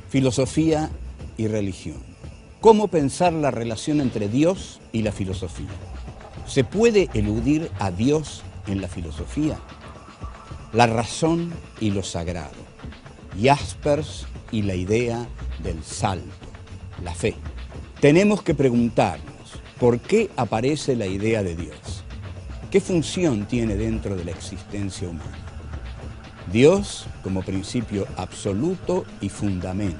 Filosofía y religión. ¿Cómo pensar la relación entre Dios y la filosofía? ¿Se puede eludir a Dios en la filosofía? La razón y lo sagrado. Jaspers y la idea del salto, la fe. Tenemos que preguntarnos, ¿por qué aparece la idea de Dios? ¿Qué función tiene dentro de la existencia humana? Dios como principio absoluto y fundamento.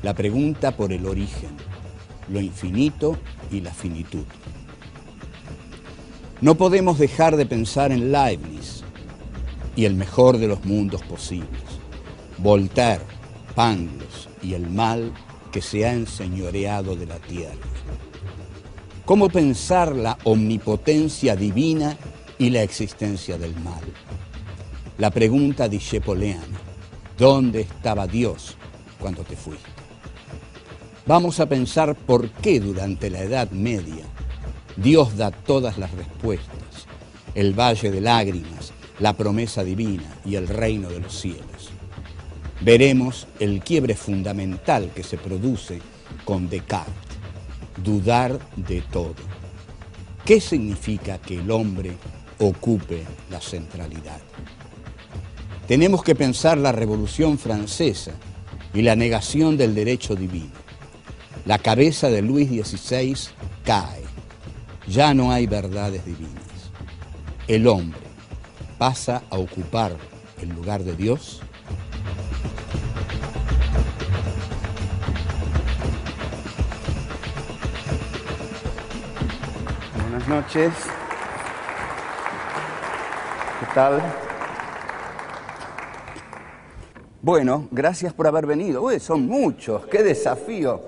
La pregunta por el origen, lo infinito y la finitud. No podemos dejar de pensar en Leibniz y el mejor de los mundos posibles, Voltaire, Pangloss y el mal que se ha enseñoreado de la tierra. ¿Cómo pensar la omnipotencia divina y la existencia del mal? La pregunta discepoliana, ¿dónde estaba Dios cuando te fuiste? Vamos a pensar por qué durante la Edad Media Dios da todas las respuestas, el valle de lágrimas, la promesa divina y el reino de los cielos. Veremos el quiebre fundamental que se produce con Descartes, dudar de todo. ¿Qué significa que el hombre ocupe la centralidad? Tenemos que pensar la Revolución Francesa y la negación del derecho divino. La cabeza de Luis XVI cae. Ya no hay verdades divinas. El hombre pasa a ocupar el lugar de Dios. Buenas noches. ¿Qué tal? Bueno, gracias por haber venido. Uy, son muchos, qué desafío.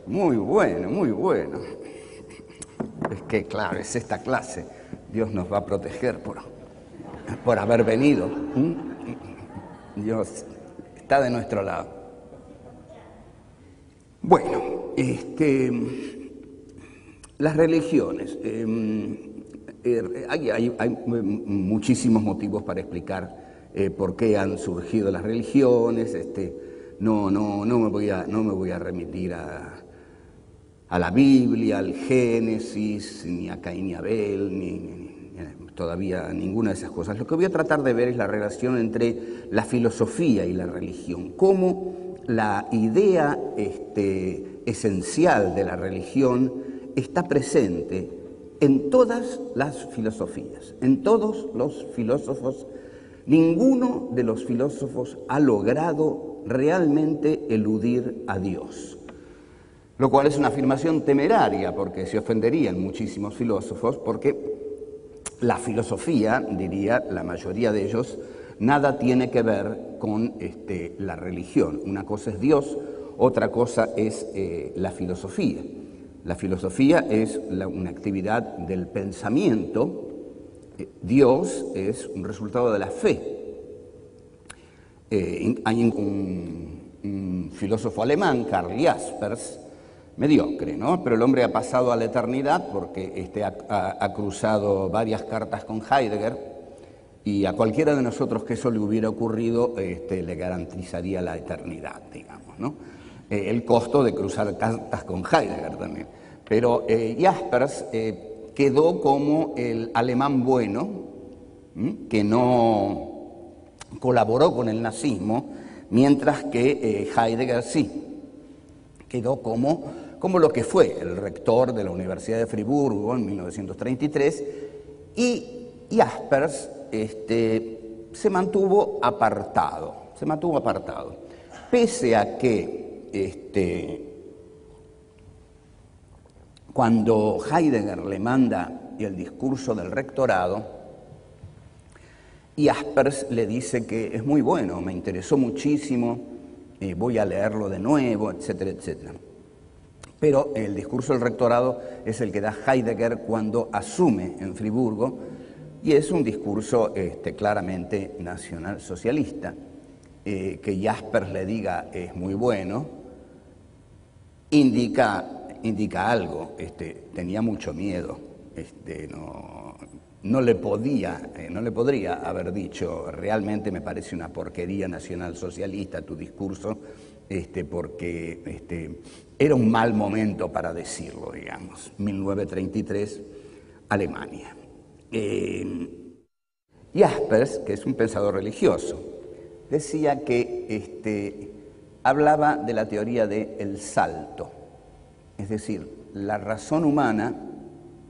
Muy bueno, muy bueno. Es que, claro, es esta clase. Dios nos va a proteger por haber venido. Dios está de nuestro lado. Bueno, las religiones. Hay muchísimos motivos para explicar por qué han surgido las religiones. No me voy a remitir a la Biblia, al Génesis, ni a Caín y Abel, ni todavía ninguna de esas cosas. Lo que voy a tratar de ver es la relación entre la filosofía y la religión. Cómo la idea esencial de la religión está presente en todas las filosofías, en todos los filósofos. Ninguno de los filósofos ha logrado realmente eludir a Dios, lo cual es una afirmación temeraria porque se ofenderían muchísimos filósofos, porque la filosofía, diría la mayoría de ellos, nada tiene que ver con la religión. Una cosa es Dios, otra cosa es la filosofía. La filosofía es una actividad del pensamiento. Dios es un resultado de la fe. Hay un filósofo alemán, Karl Jaspers, mediocre, ¿no? Pero el hombre ha pasado a la eternidad porque ha cruzado varias cartas con Heidegger, y a cualquiera de nosotros que eso le hubiera ocurrido le garantizaría la eternidad, digamos, ¿no? El costo de cruzar cartas con Heidegger también. Pero Jaspers quedó como el alemán bueno, que no colaboró con el nazismo, mientras que Heidegger sí. Quedó como lo que fue el rector de la Universidad de Friburgo en 1933, y Jaspers se mantuvo apartado. Pese a que cuando Heidegger le manda el discurso del rectorado, Jaspers le dice que es muy bueno, me interesó muchísimo, voy a leerlo de nuevo, etcétera, etcétera. Pero el discurso del rectorado es el que da Heidegger cuando asume en Friburgo, y es un discurso claramente nacionalsocialista. Que Jaspers le diga es muy bueno, indica algo. Tenía mucho miedo, no le podría haber dicho realmente me parece una porquería nacionalsocialista tu discurso, porque era un mal momento para decirlo, digamos. 1933, Alemania. Jaspers, que es un pensador religioso, decía que hablaba de la teoría del salto. Es decir, la razón humana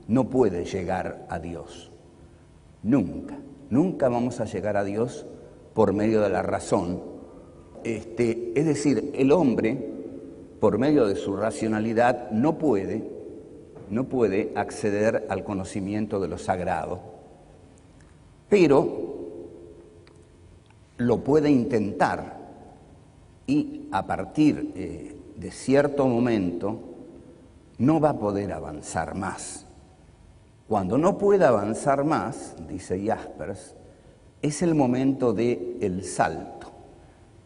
no puede llegar a Dios. Nunca. Nunca vamos a llegar a Dios por medio de la razón. Es decir, el hombre, por medio de su racionalidad, no puede acceder al conocimiento de lo sagrado, pero lo puede intentar y a partir de cierto momento no va a poder avanzar más. Cuando no pueda avanzar más, dice Jaspers, es el momento del salto.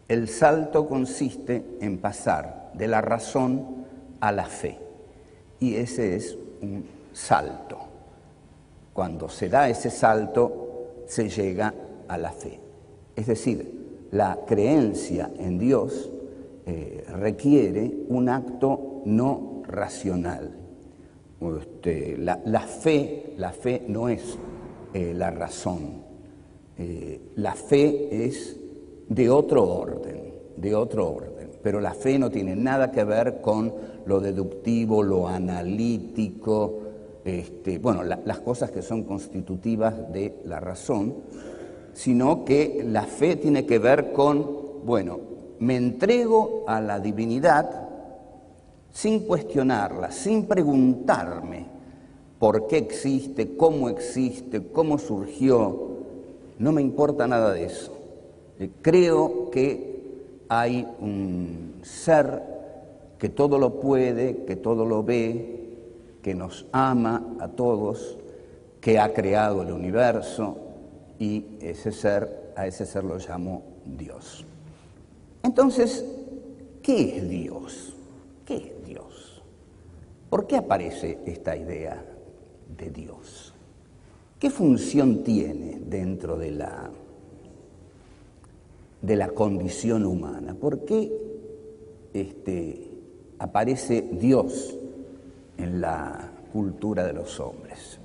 El salto consiste en pasar de la razón a la fe. Y ese es un salto. Cuando se da ese salto, se llega a la fe. Es decir, la creencia en Dios requiere un acto no racional. La fe no es la razón. La fe es de otro orden, pero la fe no tiene nada que ver con lo deductivo, lo analítico, las cosas que son constitutivas de la razón, sino que la fe tiene que ver con, me entrego a la divinidad sin cuestionarla, sin preguntarme por qué existe, cómo surgió, no me importa nada de eso. Creo que hay un ser que todo lo puede, que todo lo ve, que nos ama a todos, que ha creado el universo y a ese ser lo llamo Dios. Entonces, ¿qué es Dios? ¿Qué es Dios? ¿Por qué aparece esta idea de Dios? ¿Qué función tiene dentro de la condición humana? ¿Por qué aparece Dios en la cultura de los hombres?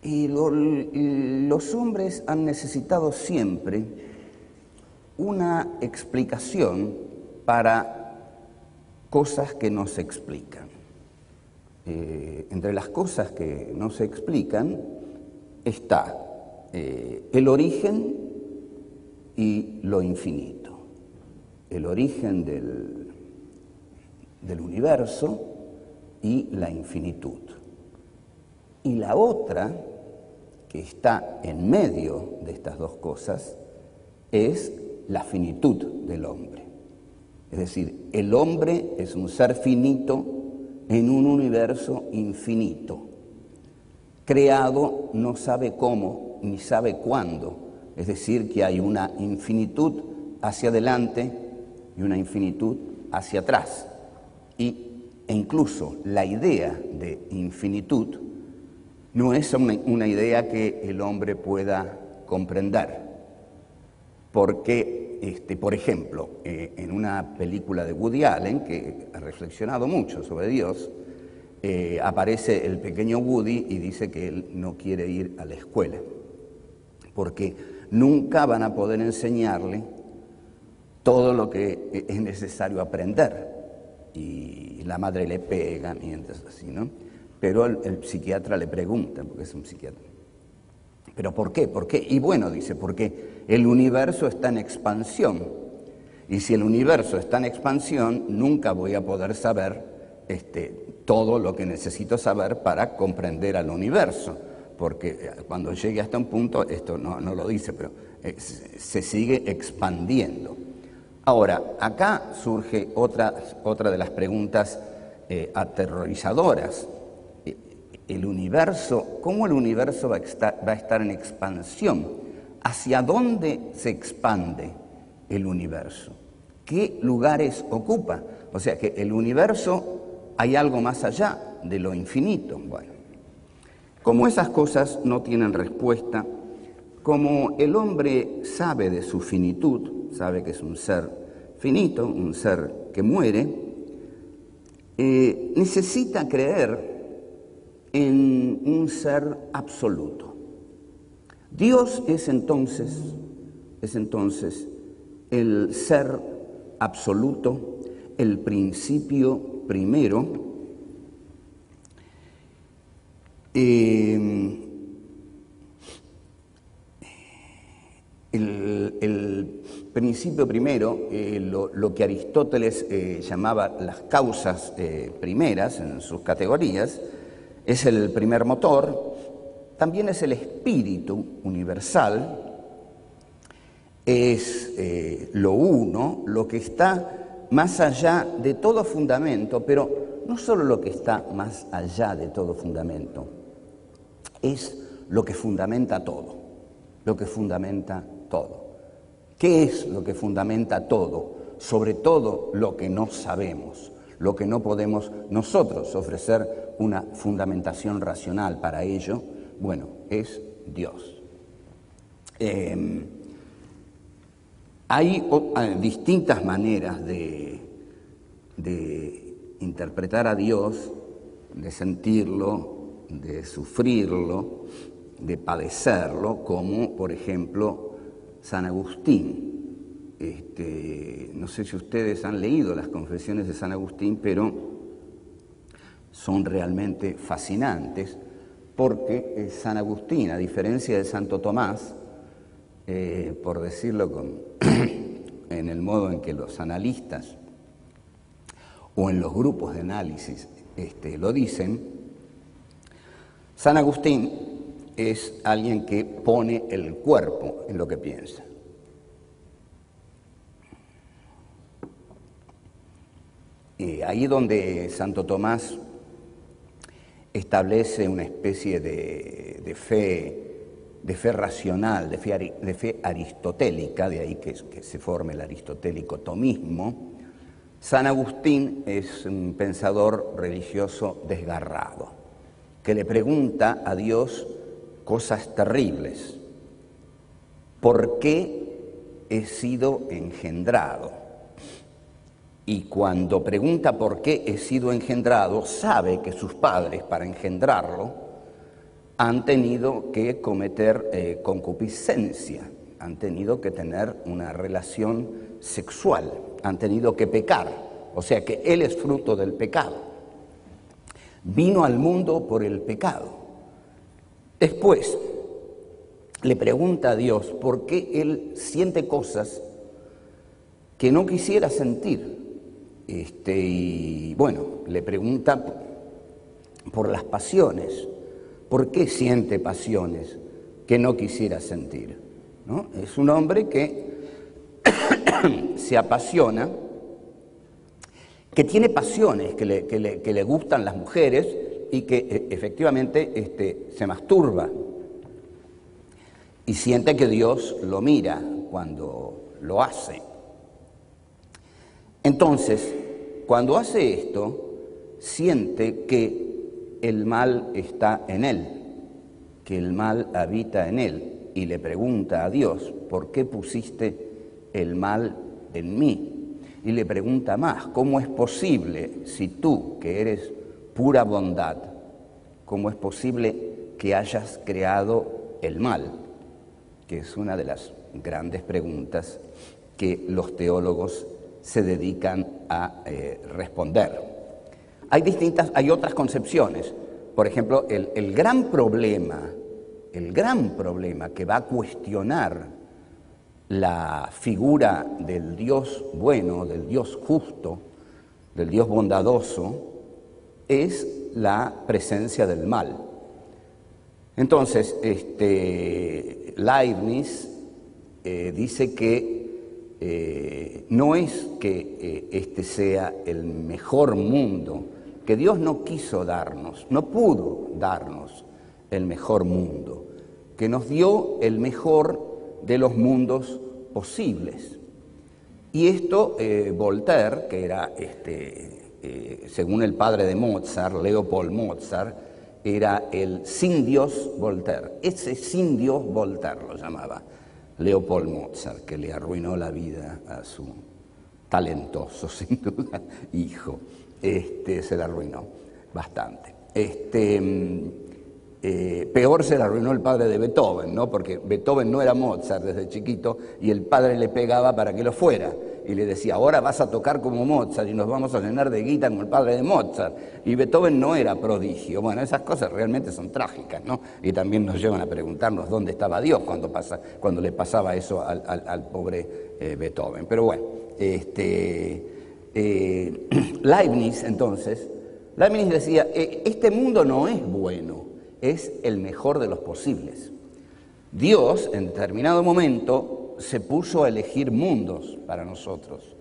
Los hombres han necesitado siempre una explicación para cosas que no se explican. Entre las cosas que no se explican está el origen y lo infinito, el origen del universo y la infinitud. Y la otra, que está en medio de estas dos cosas, es la finitud del hombre. Es decir, el hombre es un ser finito en un universo infinito, creado no sabe cómo ni sabe cuándo. Es decir, que hay una infinitud hacia adelante y una infinitud hacia atrás. E incluso la idea de infinitud no es una idea que el hombre pueda comprender. Porque, por ejemplo, en una película de Woody Allen, que ha reflexionado mucho sobre Dios, aparece el pequeño Woody y dice que él no quiere ir a la escuela, porque nunca van a poder enseñarle todo lo que es necesario aprender. Y la madre le pega mientras así, ¿no? Pero el psiquiatra le pregunta, porque es un psiquiatra, ¿pero por qué? ¿Por qué? Y bueno, dice, porque el universo está en expansión. Y si el universo está en expansión, nunca voy a poder saber todo lo que necesito saber para comprender al universo. Porque cuando llegue hasta un punto, esto no lo dice, pero se sigue expandiendo. Ahora, acá surge otra de las preguntas aterrorizadoras. El universo, ¿cómo el universo va a estar en expansión? ¿Hacia dónde se expande el universo? ¿Qué lugares ocupa? O sea que el universo hay algo más allá de lo infinito. Bueno, como esas cosas no tienen respuesta, como el hombre sabe de su finitud, sabe que es un ser finito, un ser que muere, necesita creer en un ser absoluto. Dios es entonces el ser absoluto, el principio primero, el principio primero, lo que Aristóteles llamaba las causas primeras en sus categorías, es el primer motor, también es el espíritu universal, es lo uno, lo que está más allá de todo fundamento, pero no solo lo que está más allá de todo fundamento, es lo que fundamenta todo, lo que fundamenta todo. ¿Qué es lo que fundamenta todo? Sobre todo lo que no sabemos, lo que no podemos nosotros ofrecer una fundamentación racional para ello, bueno, es Dios. Hay distintas maneras de interpretar a Dios, de sentirlo, de sufrirlo, de padecerlo, como por ejemplo San Agustín. No sé si ustedes han leído las confesiones de San Agustín, pero son realmente fascinantes, porque San Agustín, a diferencia de Santo Tomás, por decirlo en el modo en que los analistas o en los grupos de análisis lo dicen, San Agustín es alguien que pone el cuerpo en lo que piensa. Ahí donde Santo Tomás establece una especie de fe racional, de fe aristotélica, de ahí que se forme el aristotélico tomismo, San Agustín es un pensador religioso desgarrado, que le pregunta a Dios cosas terribles. ¿Por qué he sido engendrado? Y cuando pregunta por qué he sido engendrado, sabe que sus padres, para engendrarlo, han tenido que cometer concupiscencia, han tenido que tener una relación sexual, han tenido que pecar, o sea que él es fruto del pecado. Vino al mundo por el pecado. Después le pregunta a Dios por qué él siente cosas que no quisiera sentir. Y bueno, le pregunta por las pasiones. ¿Por qué siente pasiones que no quisiera sentir? ¿No? Es un hombre que se apasiona, que tiene pasiones, que le gustan las mujeres y que efectivamente se masturba. Y siente que Dios lo mira cuando lo hace. Entonces, cuando hace esto, siente que el mal está en él, que el mal habita en él, y le pregunta a Dios, ¿por qué pusiste el mal en mí? Y le pregunta más, ¿cómo es posible, si tú, que eres pura bondad, cómo es posible que hayas creado el mal? Que es una de las grandes preguntas que los teólogos se dedican a responder. Hay otras concepciones. Por ejemplo, el gran problema que va a cuestionar la figura del Dios bueno, del Dios justo, del Dios bondadoso, es la presencia del mal. Entonces, Leibniz dice que no es que este sea el mejor mundo, que Dios no quiso darnos, no pudo darnos el mejor mundo, que nos dio el mejor de los mundos posibles. Y esto Voltaire, que era, según el padre de Mozart, Leopold Mozart, era el sin Dios Voltaire. Ese sin Dios Voltaire lo llamaba Leopold Mozart, que le arruinó la vida a su talentoso, sin duda, hijo. Se la arruinó bastante. Peor se la arruinó el padre de Beethoven, ¿no? Porque Beethoven no era Mozart desde chiquito y el padre le pegaba para que lo fuera. Y le decía, ahora vas a tocar como Mozart y nos vamos a llenar de guita como el padre de Mozart. Y Beethoven no era prodigio. Bueno, esas cosas realmente son trágicas, ¿no? Y también nos llevan a preguntarnos dónde estaba Dios cuando le pasaba eso al pobre Beethoven. Pero bueno, Leibniz entonces, Leibniz decía, este mundo no es bueno, es el mejor de los posibles. Dios, en determinado momento, se puso a elegir mundos para nosotros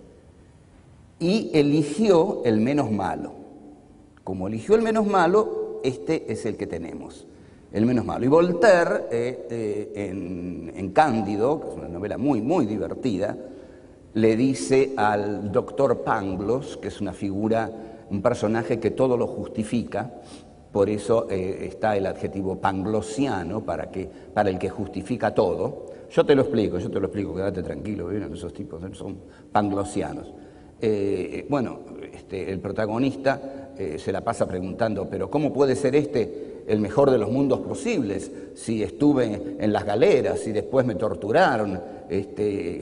y eligió el menos malo. Como eligió el menos malo, este es el que tenemos, el menos malo. Y Voltaire, en Cándido, que es una novela muy, muy divertida, le dice al doctor Pangloss, que es una figura, un personaje que todo lo justifica, por eso está el adjetivo panglossiano, para el que justifica todo. Yo te lo explico, quédate tranquilo, ¿ven? Esos tipos son panglossianos. El protagonista se la pasa preguntando, pero ¿cómo puede ser el mejor de los mundos posibles? Si estuve en las galeras y después me torturaron,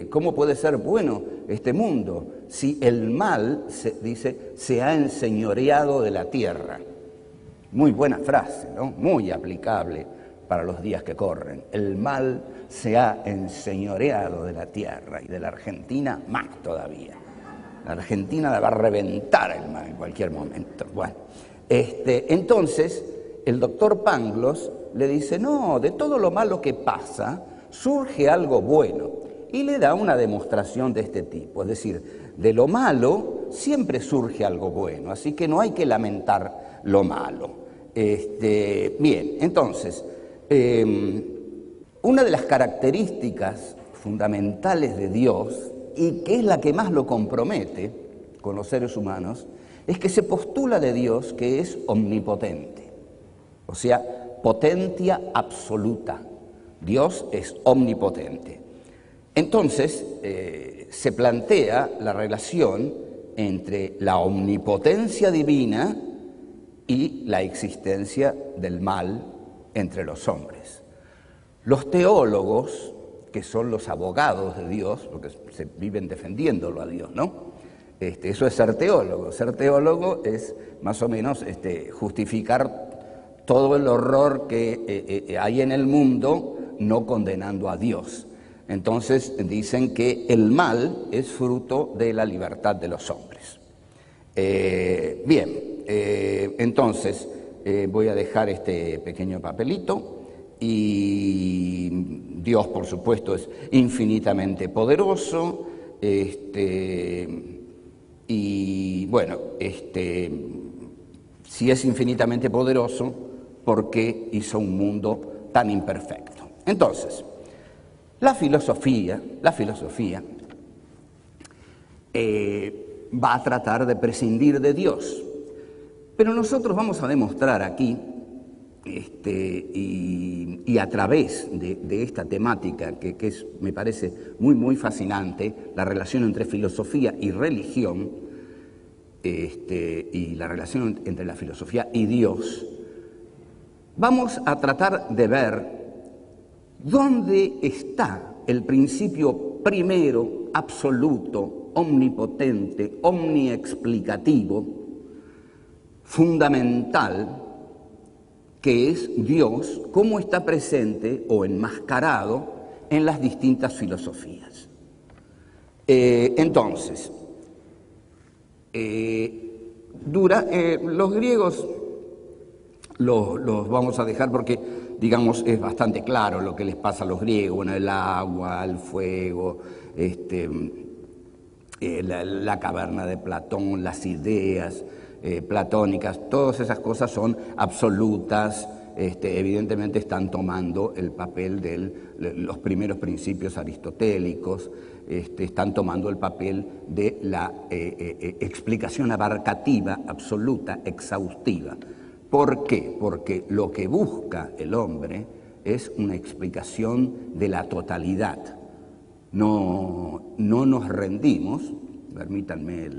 ¿cómo puede ser bueno este mundo? Si el mal, se ha enseñoreado de la tierra. Muy buena frase, ¿no? Muy aplicable para los días que corren. El mal se ha enseñoreado de la tierra y de la Argentina más todavía. La Argentina la va a reventar el mal en cualquier momento. Bueno, entonces el doctor Pangloss le dice, no, de todo lo malo que pasa surge algo bueno. Y le da una demostración de este tipo, es decir, de lo malo siempre surge algo bueno, así que no hay que lamentar lo malo. Bien, entonces, una de las características fundamentales de Dios, y que es la que más lo compromete con los seres humanos, es que se postula de Dios que es omnipotente, o sea, potencia absoluta. Dios es omnipotente. Entonces, se plantea la relación entre la omnipotencia divina y la existencia del mal entre los hombres. Los teólogos, que son los abogados de Dios, porque se viven defendiéndolo a Dios, ¿no? Eso es ser teólogo. Ser teólogo es más o menos justificar todo el horror que hay en el mundo, no condenando a Dios. Entonces dicen que el mal es fruto de la libertad de los hombres. Entonces voy a dejar este pequeño papelito. Y Dios, por supuesto, es infinitamente poderoso, si es infinitamente poderoso, ¿por qué hizo un mundo tan imperfecto? Entonces, la filosofía va a tratar de prescindir de Dios, pero nosotros vamos a demostrar aquí, y a través de esta temática que me parece muy, muy fascinante, la relación entre filosofía y religión, y la relación entre la filosofía y Dios, vamos a tratar de ver dónde está el principio primero, absoluto, omnipotente, omniexplicativo, fundamental, que es Dios, cómo está presente o enmascarado en las distintas filosofías. Los griegos los vamos a dejar porque, digamos, es bastante claro lo que les pasa a los griegos, bueno, el agua, el fuego, la caverna de Platón, las ideas platónicas, todas esas cosas son absolutas, evidentemente están tomando el papel de los primeros principios aristotélicos, están tomando el papel de la explicación abarcativa, absoluta, exhaustiva. ¿Por qué? Porque lo que busca el hombre es una explicación de la totalidad. No nos rendimos, permítanme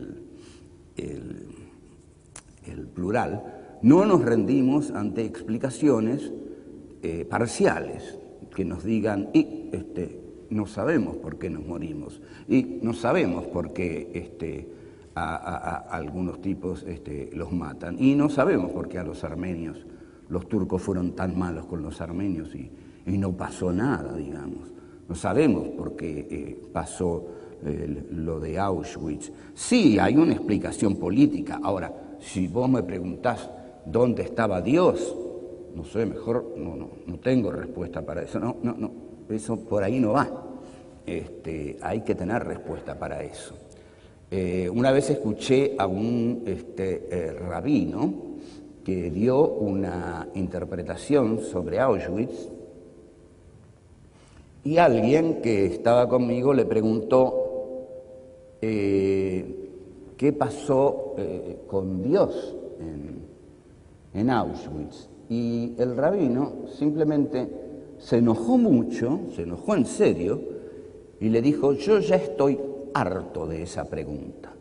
el plural, no nos rendimos ante explicaciones parciales que nos digan, no sabemos por qué nos morimos, y no sabemos por qué a algunos tipos los matan, y no sabemos por qué a los armenios, los turcos fueron tan malos con los armenios y no pasó nada, digamos. No sabemos por qué pasó lo de Auschwitz. Sí, hay una explicación política. Ahora, si vos me preguntás dónde estaba Dios, no sé, mejor no tengo respuesta para eso. No, eso por ahí no va. Hay que tener respuesta para eso. Una vez escuché a un rabino que dio una interpretación sobre Auschwitz, y alguien que estaba conmigo le preguntó qué pasó con Dios en Auschwitz. Y el rabino simplemente se enojó mucho, se enojó en serio, y le dijo, yo ya estoy harto de esa pregunta,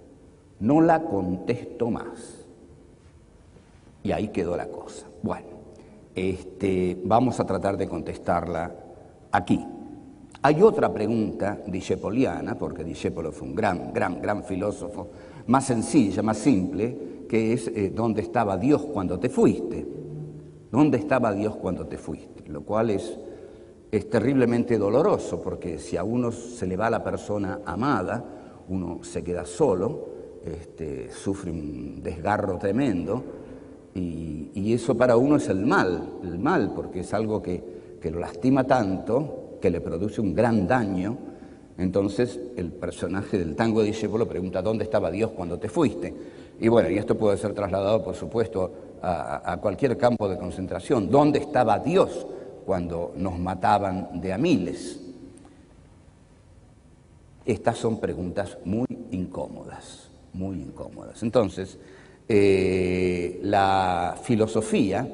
no la contesto más. Y ahí quedó la cosa. Bueno, vamos a tratar de contestarla aquí. Hay otra pregunta discepoliana, porque Discepolo fue un gran filósofo, más sencilla, más simple, que es ¿dónde estaba Dios cuando te fuiste? ¿Dónde estaba Dios cuando te fuiste? Lo cual es terriblemente doloroso, porque si a uno se le va la persona amada, uno se queda solo, sufre un desgarro tremendo, y eso para uno es el mal, porque es algo que lo lastima tanto, que le produce un gran daño. Entonces el personaje del Tango de Discepolo pregunta ¿dónde estaba Dios cuando te fuiste? Y bueno, y esto puede ser trasladado, por supuesto, a cualquier campo de concentración. ¿Dónde estaba Dios cuando nos mataban de a miles? Estas son preguntas muy incómodas, muy incómodas. Entonces, la filosofía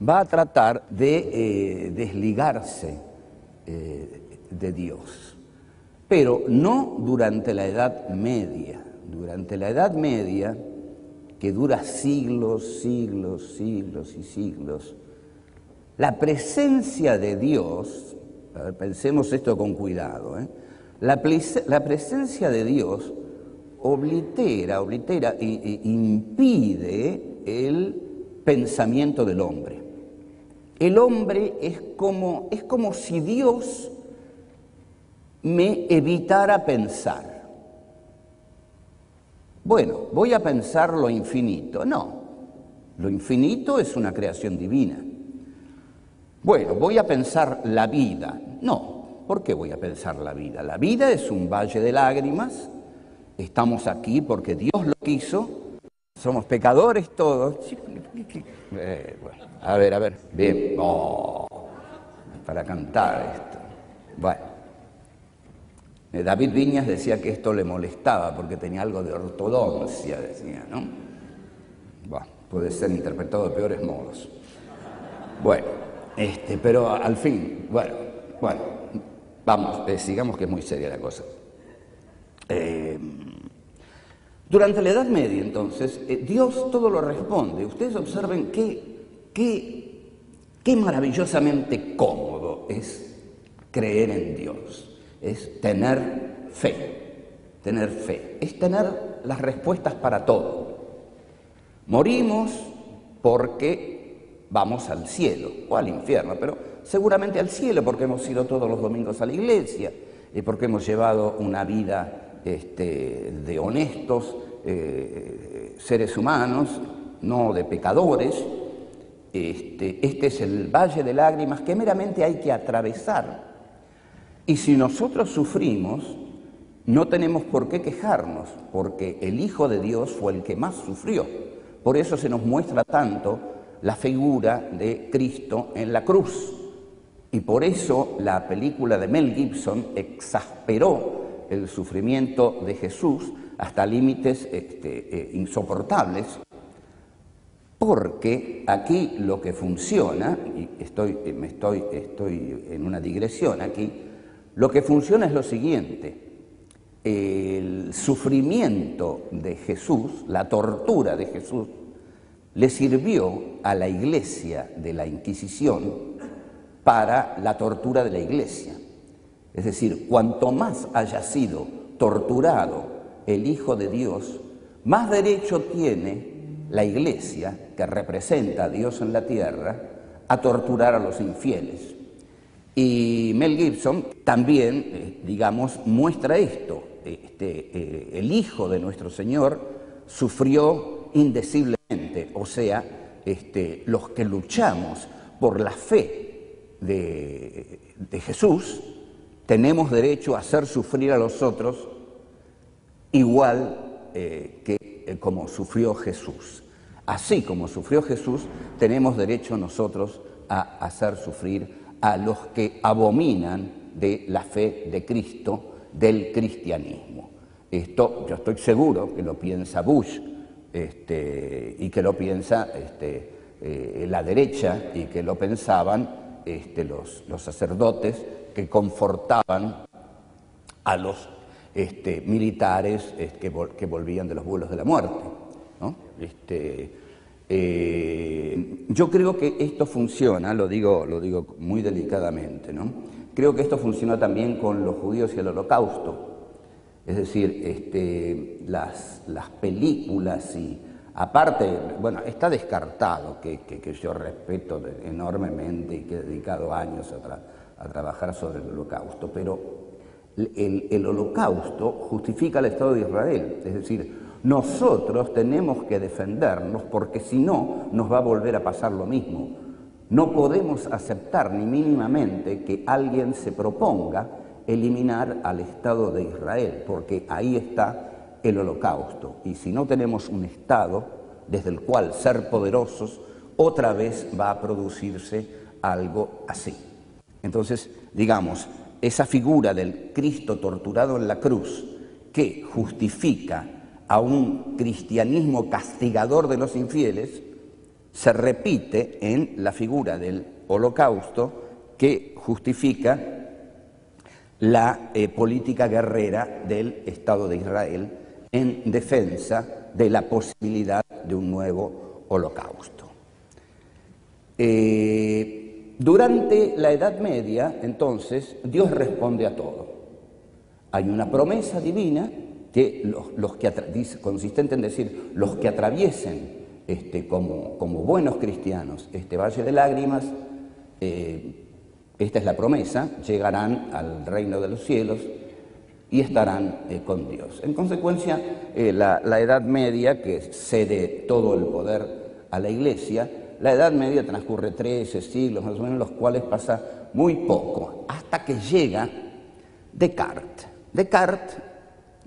va a tratar de desligarse de Dios, pero no durante la Edad Media. Durante la Edad Media, que dura siglos y siglos, la presencia de Dios, a ver, pensemos esto con cuidado, la presencia de Dios oblitera e impide el pensamiento del hombre. El hombre es como si Dios me evitara pensar. Bueno, voy a pensar lo infinito. No, lo infinito es una creación divina. Bueno, voy a pensar la vida. No, ¿por qué voy a pensar la vida? La vida es un valle de lágrimas. Estamos aquí porque Dios lo quiso. Somos pecadores todos. Bueno, a ver, bien. Oh, para cantar esto. Bueno, David Viñas decía que esto le molestaba porque tenía algo de ortodoncia, decía, ¿no? Bueno, puede ser interpretado de peores modos. Bueno, pero al fin, bueno, vamos, sigamos que es muy seria la cosa. Durante la Edad Media, entonces, Dios todo lo responde. Ustedes observen qué maravillosamente cómodo es creer en Dios. Es tener fe. Es tener las respuestas para todo. Morimos porque vamos al cielo o al infierno, pero seguramente al cielo porque hemos ido todos los domingos a la iglesia y porque hemos llevado una vida de honestos seres humanos, no de pecadores. Este es el valle de lágrimas que meramente hay que atravesar. Y si nosotros sufrimos, no tenemos por qué quejarnos, porque el Hijo de Dios fue el que más sufrió. Por eso se nos muestra tanto la figura de Cristo en la cruz. Y por eso la película de Mel Gibson exasperó el sufrimiento de Jesús hasta límites insoportables, porque aquí lo que funciona, y estoy en una digresión aquí, lo que funciona es lo siguiente: el sufrimiento de Jesús, la tortura de Jesús, le sirvió a la Iglesia de la Inquisición para la tortura de la Iglesia. Es decir, cuanto más haya sido torturado el Hijo de Dios, más derecho tiene la Iglesia, que representa a Dios en la tierra, a torturar a los infieles. Y Mel Gibson también, digamos, muestra esto. El Hijo de nuestro Señor sufrió indeciblemente, o sea, los que luchamos por la fe de Jesús, tenemos derecho a hacer sufrir a los otros igual que como sufrió Jesús. Así como sufrió Jesús, tenemos derecho nosotros a hacer sufrir a los que abominan de la fe de Cristo, del cristianismo. Esto yo estoy seguro que lo piensa Bush, y que lo piensa la derecha, y que lo pensaban los sacerdotes que confortaban a los militares que volvían de los vuelos de la muerte, ¿no? Yo creo que esto funciona, lo digo muy delicadamente, ¿no? Creo que esto funciona también con los judíos y el Holocausto. Es decir, las películas y aparte, bueno, está descartado que yo respeto enormemente y que he dedicado años a trabajar sobre el Holocausto, pero el Holocausto justifica el Estado de Israel. Es decir, nosotros tenemos que defendernos porque si no nos va a volver a pasar lo mismo. No podemos aceptar ni mínimamente que alguien se proponga eliminar al Estado de Israel, porque ahí está el Holocausto. Y si no tenemos un Estado desde el cual ser poderosos, otra vez va a producirse algo así. Entonces, digamos, esa figura del Cristo torturado en la cruz, que justifica a un cristianismo castigador de los infieles, se repite en la figura del Holocausto, que justifica la política guerrera del Estado de Israel en defensa de la posibilidad de un nuevo Holocausto. Durante la Edad Media, entonces, Dios responde a todo. Hay una promesa divina que consistente en decir, los que atraviesen como buenos cristianos este valle de lágrimas, esta es la promesa, llegarán al reino de los cielos y estarán con Dios. En consecuencia, la Edad Media, que cede todo el poder a la Iglesia, la Edad Media transcurre 13 siglos, más o menos, los cuales pasa muy poco, hasta que llega Descartes. Descartes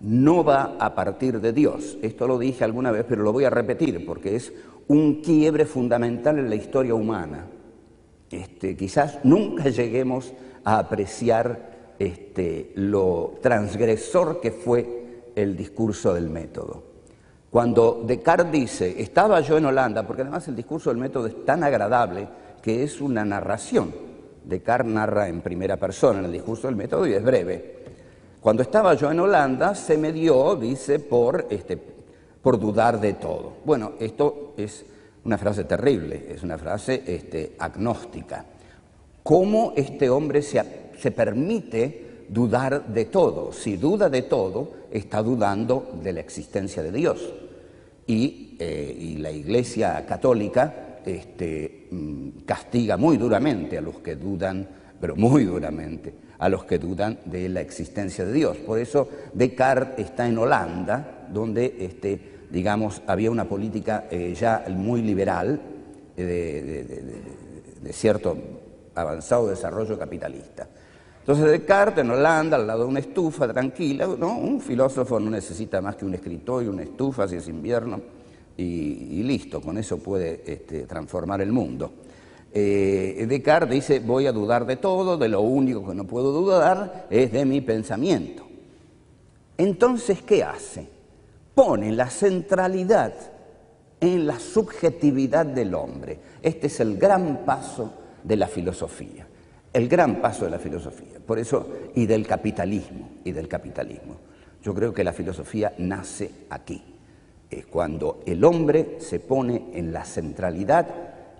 no va a partir de Dios. Esto lo dije alguna vez, pero lo voy a repetir porque es un quiebre fundamental en la historia humana. Quizás nunca lleguemos a apreciar lo transgresor que fue el discurso del método. Cuando Descartes dice, estaba yo en Holanda, porque además el discurso del método es tan agradable que es una narración. Descartes narra en primera persona en el discurso del método y es breve. Cuando estaba yo en Holanda se me dio, dice, por dudar de todo. Bueno, esto es una frase terrible, es una frase agnóstica. ¿Cómo este hombre se permite dudar de todo? Si duda de todo, está dudando de la existencia de Dios. Y la Iglesia Católica castiga muy duramente a los que dudan, pero muy duramente, a los que dudan de la existencia de Dios. Por eso Descartes está en Holanda, donde digamos, había una política ya muy liberal de cierto avanzado desarrollo capitalista. Entonces Descartes en Holanda, al lado de una estufa tranquila, ¿no? Un filósofo no necesita más que un escritorio, una estufa si es invierno, y listo, con eso puede transformar el mundo. Descartes dice, voy a dudar de todo, de lo único que no puedo dudar es de mi pensamiento. Entonces, ¿qué hace? Pone la centralidad en la subjetividad del hombre. Este es el gran paso de la filosofía, el gran paso de la filosofía. Por eso, y del capitalismo. Yo creo que la filosofía nace aquí. Es cuando el hombre se pone en la centralidad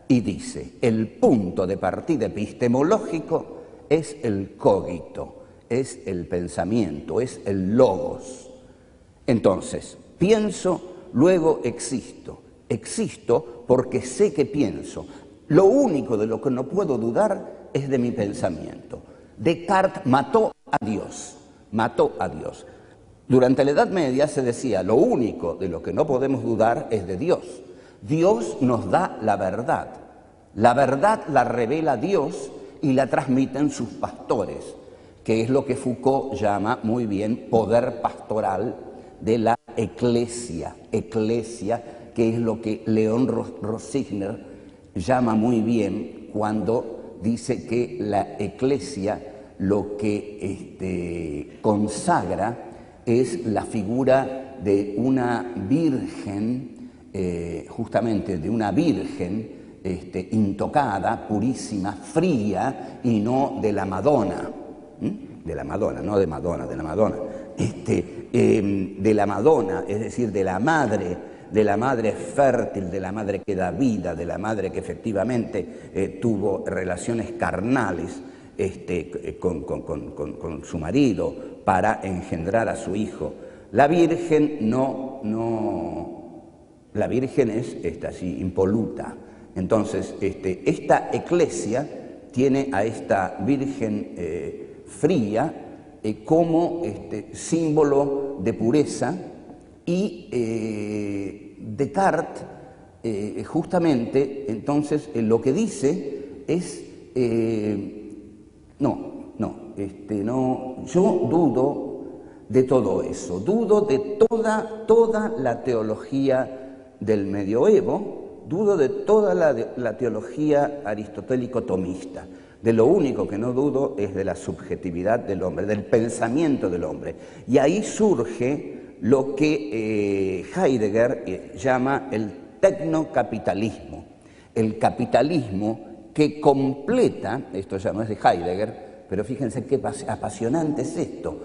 y dice, el punto de partida epistemológico es el cogito, es el pensamiento, es el logos. Entonces, pienso, luego existo. Existo porque sé que pienso. Lo único de lo que no puedo dudar es de mi pensamiento. Descartes mató a Dios, mató a Dios. Durante la Edad Media se decía, lo único de lo que no podemos dudar es de Dios. Dios nos da la verdad la revela Dios y la transmiten sus pastores, que es lo que Foucault llama muy bien poder pastoral de la eclesia, que es lo que León Rossigner llama muy bien cuando dice que la eclesia lo que consagra es la figura de una virgen, justamente de una virgen intocada, purísima, fría, y no de la Madonna, de la Madonna, no de Madonna, de la Madonna, de la Madonna, es decir, de la madre fértil, de la madre que da vida, de la madre que efectivamente tuvo relaciones carnales con su marido para engendrar a su hijo. La Virgen la Virgen es así, impoluta. Entonces, esta eclesia tiene a esta Virgen fría como símbolo de pureza, y Descartes justamente entonces lo que dice es yo dudo de todo eso, dudo de toda la teología del medioevo, dudo de toda la teología aristotélico-tomista. De lo único que no dudo es de la subjetividad del hombre, del pensamiento del hombre. Y ahí surge lo que Heidegger llama el tecnocapitalismo. El capitalismo que completa, esto ya no es de Heidegger, pero fíjense qué apasionante es esto.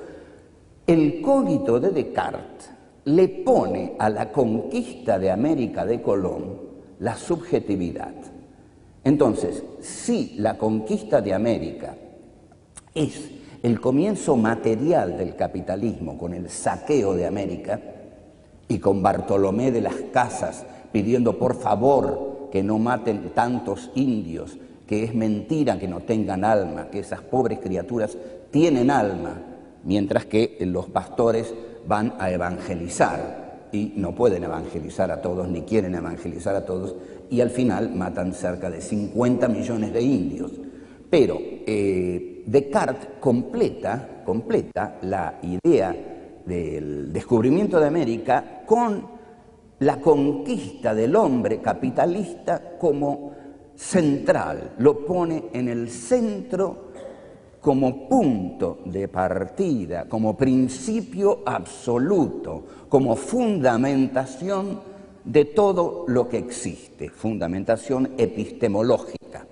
El cogito de Descartes le pone a la conquista de América de Colón la subjetividad. Entonces, si la conquista de América es el comienzo material del capitalismo con el saqueo de América y con Bartolomé de las Casas pidiendo por favor que no maten tantos indios, que es mentira que no tengan alma, que esas pobres criaturas tienen alma, mientras que los pastores van a evangelizar y no pueden evangelizar a todos, ni quieren evangelizar a todos, y al final matan cerca de 50 millones de indios. Pero Descartes completa la idea del descubrimiento de América con la conquista del hombre capitalista como central, lo pone en el centro como punto de partida, como principio absoluto, como fundamentación de todo lo que existe, fundamentación epistemológica,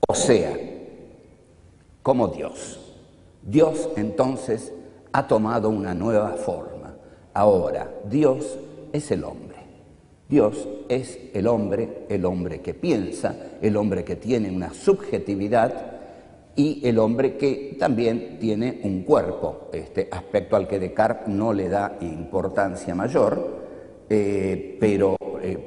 o sea, como Dios. Dios entonces ha tomado una nueva forma. Ahora, Dios es el hombre. Dios es el hombre que piensa, el hombre que tiene una subjetividad y el hombre que también tiene un cuerpo, aspecto al que Descartes no le da importancia mayor, pero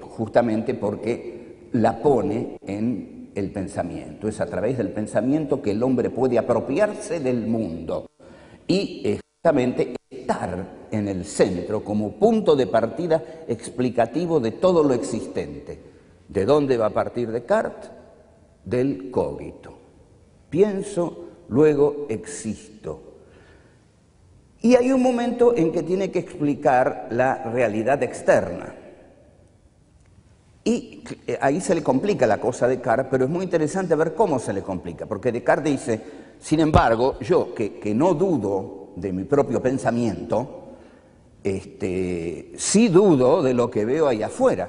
justamente porque la pone en el pensamiento. Es a través del pensamiento que el hombre puede apropiarse del mundo y justamente estar en el centro como punto de partida explicativo de todo lo existente. ¿De dónde va a partir Descartes? Del cogito. Pienso, luego existo. Y hay un momento en que tiene que explicar la realidad externa. Y ahí se le complica la cosa a Descartes, pero es muy interesante ver cómo se le complica, porque Descartes dice, sin embargo, yo que no dudo de mi propio pensamiento, sí dudo de lo que veo ahí afuera.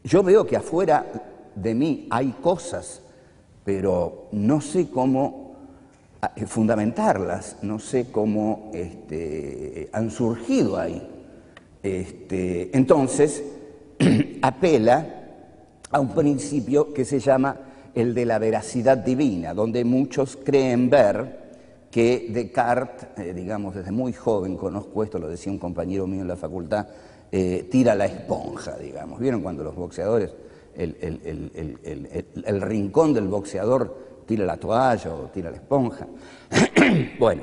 yo veo que afuera de mí hay cosas, pero no sé cómo fundamentarlas, no sé cómo han surgido ahí. Entonces, apela a un principio que se llama el de la veracidad divina, donde muchos creen ver que Descartes, digamos, desde muy joven, conozco esto, lo decía un compañero mío en la facultad, tira la esponja, digamos. ¿Vieron cuando los boxeadores, el rincón del boxeador tira la toalla o tira la esponja? Bueno,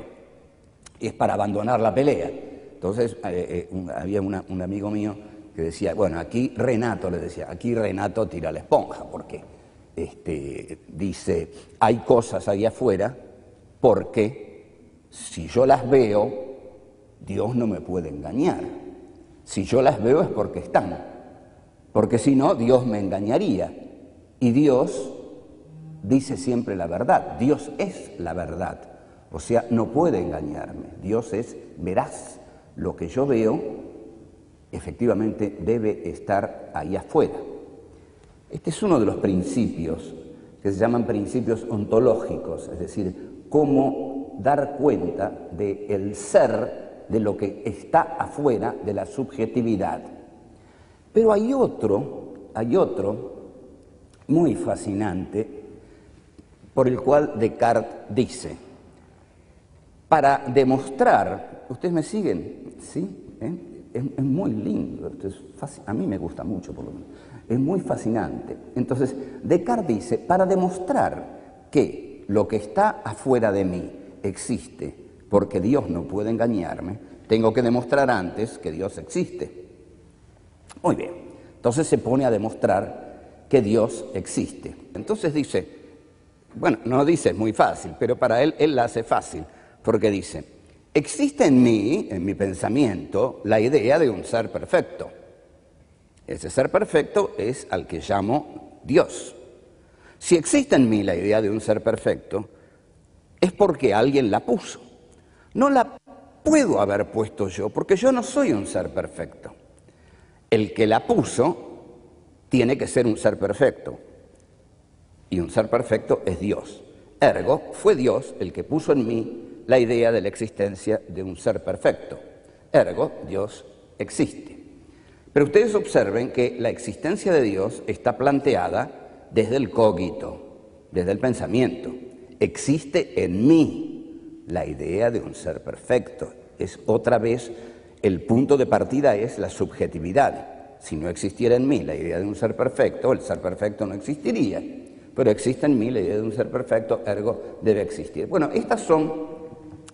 es para abandonar la pelea. Entonces, había un amigo mío que decía, bueno, aquí Renato, le decía, aquí Renato tira la esponja, porque dice, hay cosas ahí afuera, porque si yo las veo, Dios no me puede engañar. Si yo las veo es porque están, porque si no, Dios me engañaría. Y Dios dice siempre la verdad, Dios es la verdad, o sea, no puede engañarme, Dios es veraz. Lo que yo veo, efectivamente, debe estar ahí afuera. Este es uno de los principios que se llaman principios ontológicos, es decir, cómo dar cuenta del ser, de lo que está afuera, de la subjetividad. Pero hay otro muy fascinante, por el cual Descartes dice, para demostrar, ¿ustedes me siguen? ¿Sí? Es muy lindo, a mí me gusta mucho por lo menos, es muy fascinante. Entonces, Descartes dice, para demostrar que lo que está afuera de mí existe, porque Dios no puede engañarme, tengo que demostrar antes que Dios existe. Muy bien, entonces se pone a demostrar que Dios existe. Entonces dice, bueno, no dice es muy fácil, pero para él la hace fácil, porque dice, existe en mi pensamiento, la idea de un ser perfecto. Ese ser perfecto es al que llamo Dios. Si existe en mí la idea de un ser perfecto, es porque alguien la puso. No la puedo haber puesto yo, porque yo no soy un ser perfecto. El que la puso tiene que ser un ser perfecto. Y un ser perfecto es Dios. Ergo, fue Dios el que puso en mí la idea de la existencia de un ser perfecto. Ergo, Dios existe. Pero ustedes observen que la existencia de Dios está planteada desde el cogito, desde el pensamiento. Existe en mí la idea de un ser perfecto. Es otra vez, el punto de partida es la subjetividad. Si no existiera en mí la idea de un ser perfecto, el ser perfecto no existiría. Pero existe en mí la idea de un ser perfecto, ergo debe existir. Bueno, estas son,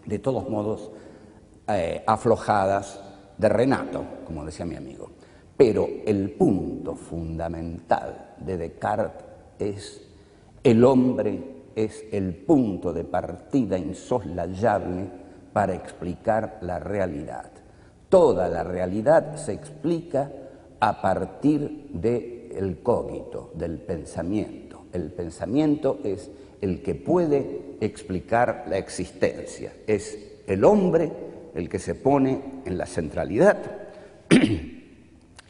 de todos modos, aflojadas de Renato, como decía mi amigo. Pero el punto fundamental de Descartes es el hombre es el punto de partida insoslayable para explicar la realidad. Toda la realidad se explica a partir del cogito, del pensamiento. El pensamiento es el que puede explicar la existencia. Es el hombre el que se pone en la centralidad.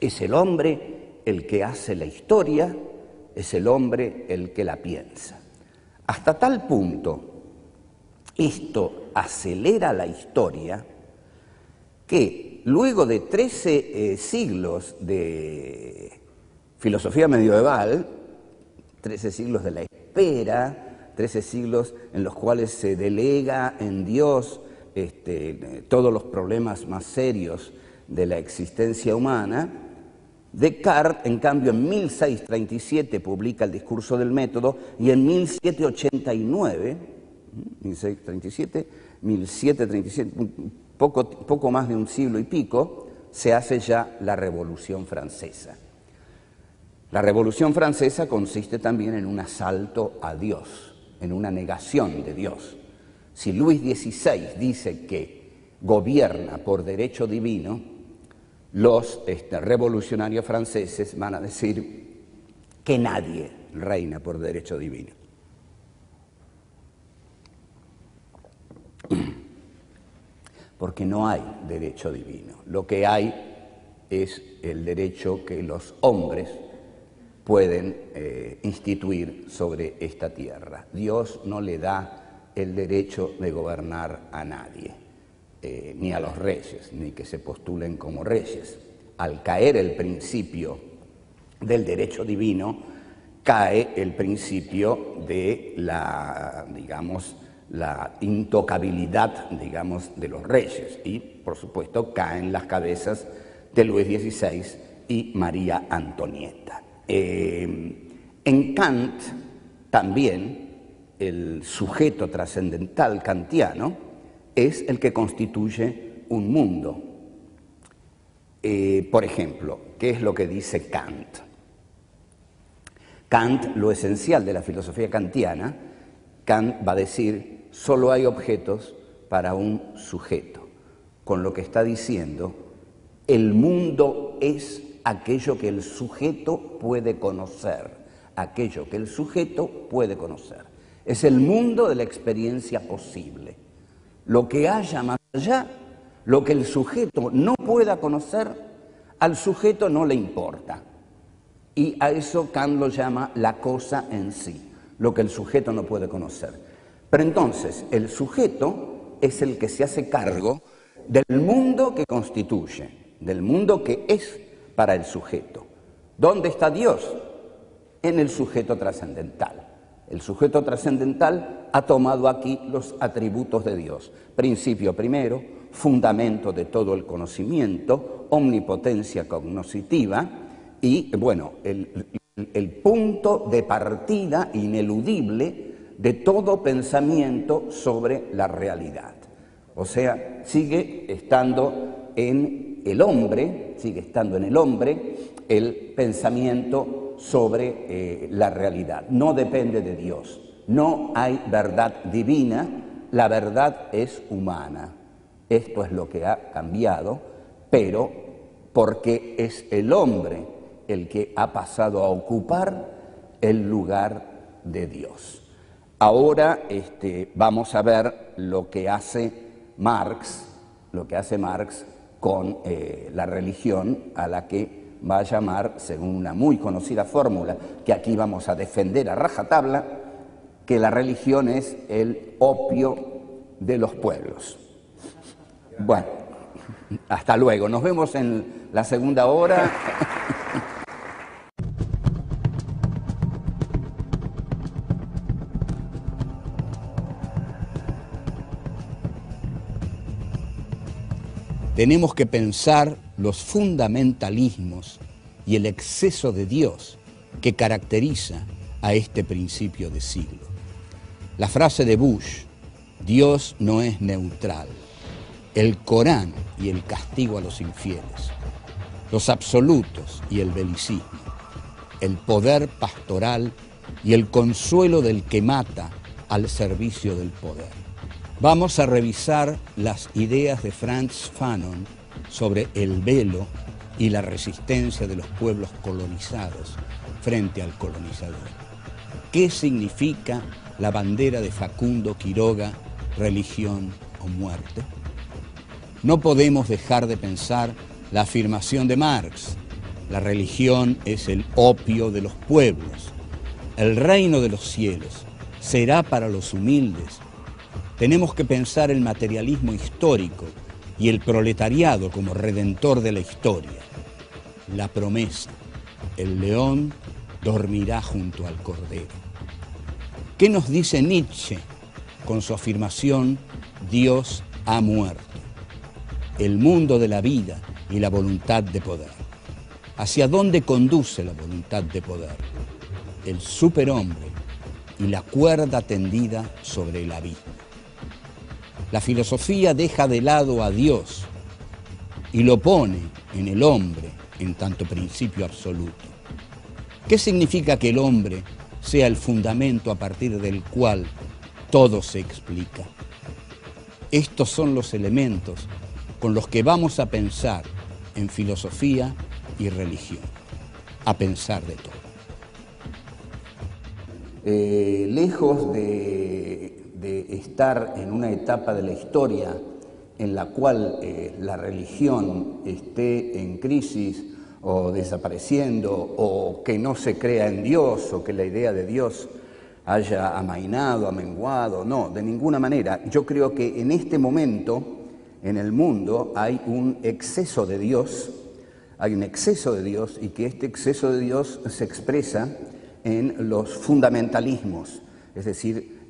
Es el hombre el que hace la historia, es el hombre el que la piensa. Hasta tal punto, esto acelera la historia que luego de 13 siglos de filosofía medieval, 13 siglos de la espera, 13 siglos en los cuales se delega en Dios todos los problemas más serios de la existencia humana, Descartes, en cambio, en 1637 publica el Discurso del Método y en 1789, 1737, poco más de un siglo y pico, se hace ya la Revolución Francesa. La Revolución Francesa consiste también en un asalto a Dios, en una negación de Dios. Si Luis XVI dice que gobierna por derecho divino, los revolucionarios franceses van a decir que nadie reina por derecho divino. Porque no hay derecho divino. Lo que hay es el derecho que los hombres pueden instituir sobre esta tierra. Dios no le da el derecho de gobernar a nadie, ni a los reyes, ni que se postulen como reyes. Al caer el principio del derecho divino, cae el principio de la, digamos, la intocabilidad, digamos, de los reyes, y por supuesto caen las cabezas de Luis XVI y María Antonieta. En Kant también el sujeto trascendental kantiano es el que constituye un mundo. Por ejemplo, ¿qué es lo que dice Kant? Kant, lo esencial de la filosofía kantiana, Kant va a decir, solo hay objetos para un sujeto. Con lo que está diciendo, el mundo es aquello que el sujeto puede conocer, aquello que el sujeto puede conocer. Es el mundo de la experiencia posible. Lo que haya más allá, lo que el sujeto no pueda conocer, al sujeto no le importa. Y a eso Kant lo llama la cosa en sí, lo que el sujeto no puede conocer. Pero entonces, el sujeto es el que se hace cargo del mundo que constituye, del mundo que es para el sujeto. ¿Dónde está Dios? En el sujeto trascendental. El sujeto trascendental ha tomado aquí los atributos de Dios. Principio primero, fundamento de todo el conocimiento, omnipotencia cognoscitiva y, bueno, el punto de partida ineludible de todo pensamiento sobre la realidad. O sea, sigue estando en el hombre el pensamiento sobre la realidad. No depende de Dios. No hay verdad divina, la verdad es humana. Esto es lo que ha cambiado, pero porque es el hombre el que ha pasado a ocupar el lugar de Dios. Ahora vamos a ver lo que hace Marx con la religión, a la que va a llamar, según una muy conocida fórmula que aquí vamos a defender a rajatabla, que la religión es el opio de los pueblos. Bueno, hasta luego, nos vemos en la segunda hora. Tenemos que pensar los fundamentalismos y el exceso de Dios que caracteriza a este principio de siglo. La frase de Bush, Dios no es neutral, el Corán y el castigo a los infieles, los absolutos y el belicismo, el poder pastoral y el consuelo del que mata al servicio del poder. Vamos a revisar las ideas de Frantz Fanon sobre el velo y la resistencia de los pueblos colonizados frente al colonizador. ¿Qué significa la bandera de Facundo Quiroga, religión o muerte? No podemos dejar de pensar la afirmación de Marx: la religión es el opio de los pueblos. El reino de los cielos será para los humildes. Tenemos que pensar el materialismo histórico y el proletariado como redentor de la historia. La promesa: el león dormirá junto al cordero. ¿Qué nos dice Nietzsche con su afirmación Dios ha muerto? El mundo de la vida y la voluntad de poder. ¿Hacia dónde conduce la voluntad de poder? El superhombre y la cuerda tendida sobre el abismo. La filosofía deja de lado a Dios y lo pone en el hombre en tanto principio absoluto. ¿Qué significa que el hombre sea el fundamento a partir del cual todo se explica? Estos son los elementos con los que vamos a pensar en filosofía y religión, a pensar de todo. Lejos de estar en una etapa de la historia en la cual la religión esté en crisis o desapareciendo, o que no se crea en Dios, o que la idea de Dios haya amainado, amenguado, no, de ninguna manera. Yo creo que en este momento en el mundo hay un exceso de Dios, y que este exceso de Dios se expresa en los fundamentalismos, es decir,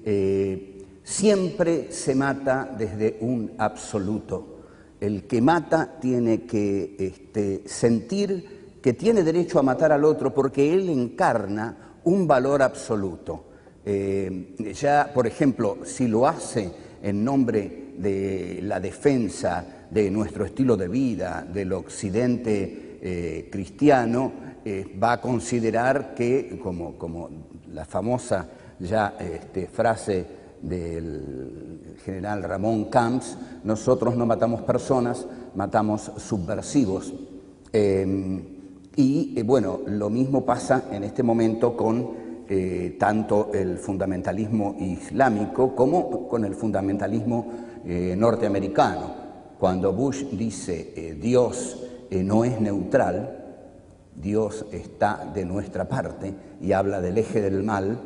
siempre se mata desde un absoluto. El que mata tiene que sentir que tiene derecho a matar al otro porque él encarna un valor absoluto. Ya, por ejemplo, si lo hace en nombre de la defensa de nuestro estilo de vida, del occidente cristiano, va a considerar que, como la famosa ya frase del general Ramón Camps, nosotros no matamos personas, matamos subversivos. Bueno, lo mismo pasa en este momento con tanto el fundamentalismo islámico como con el fundamentalismo norteamericano. Cuando Bush dice Dios no es neutral, Dios está de nuestra parte y habla del eje del mal,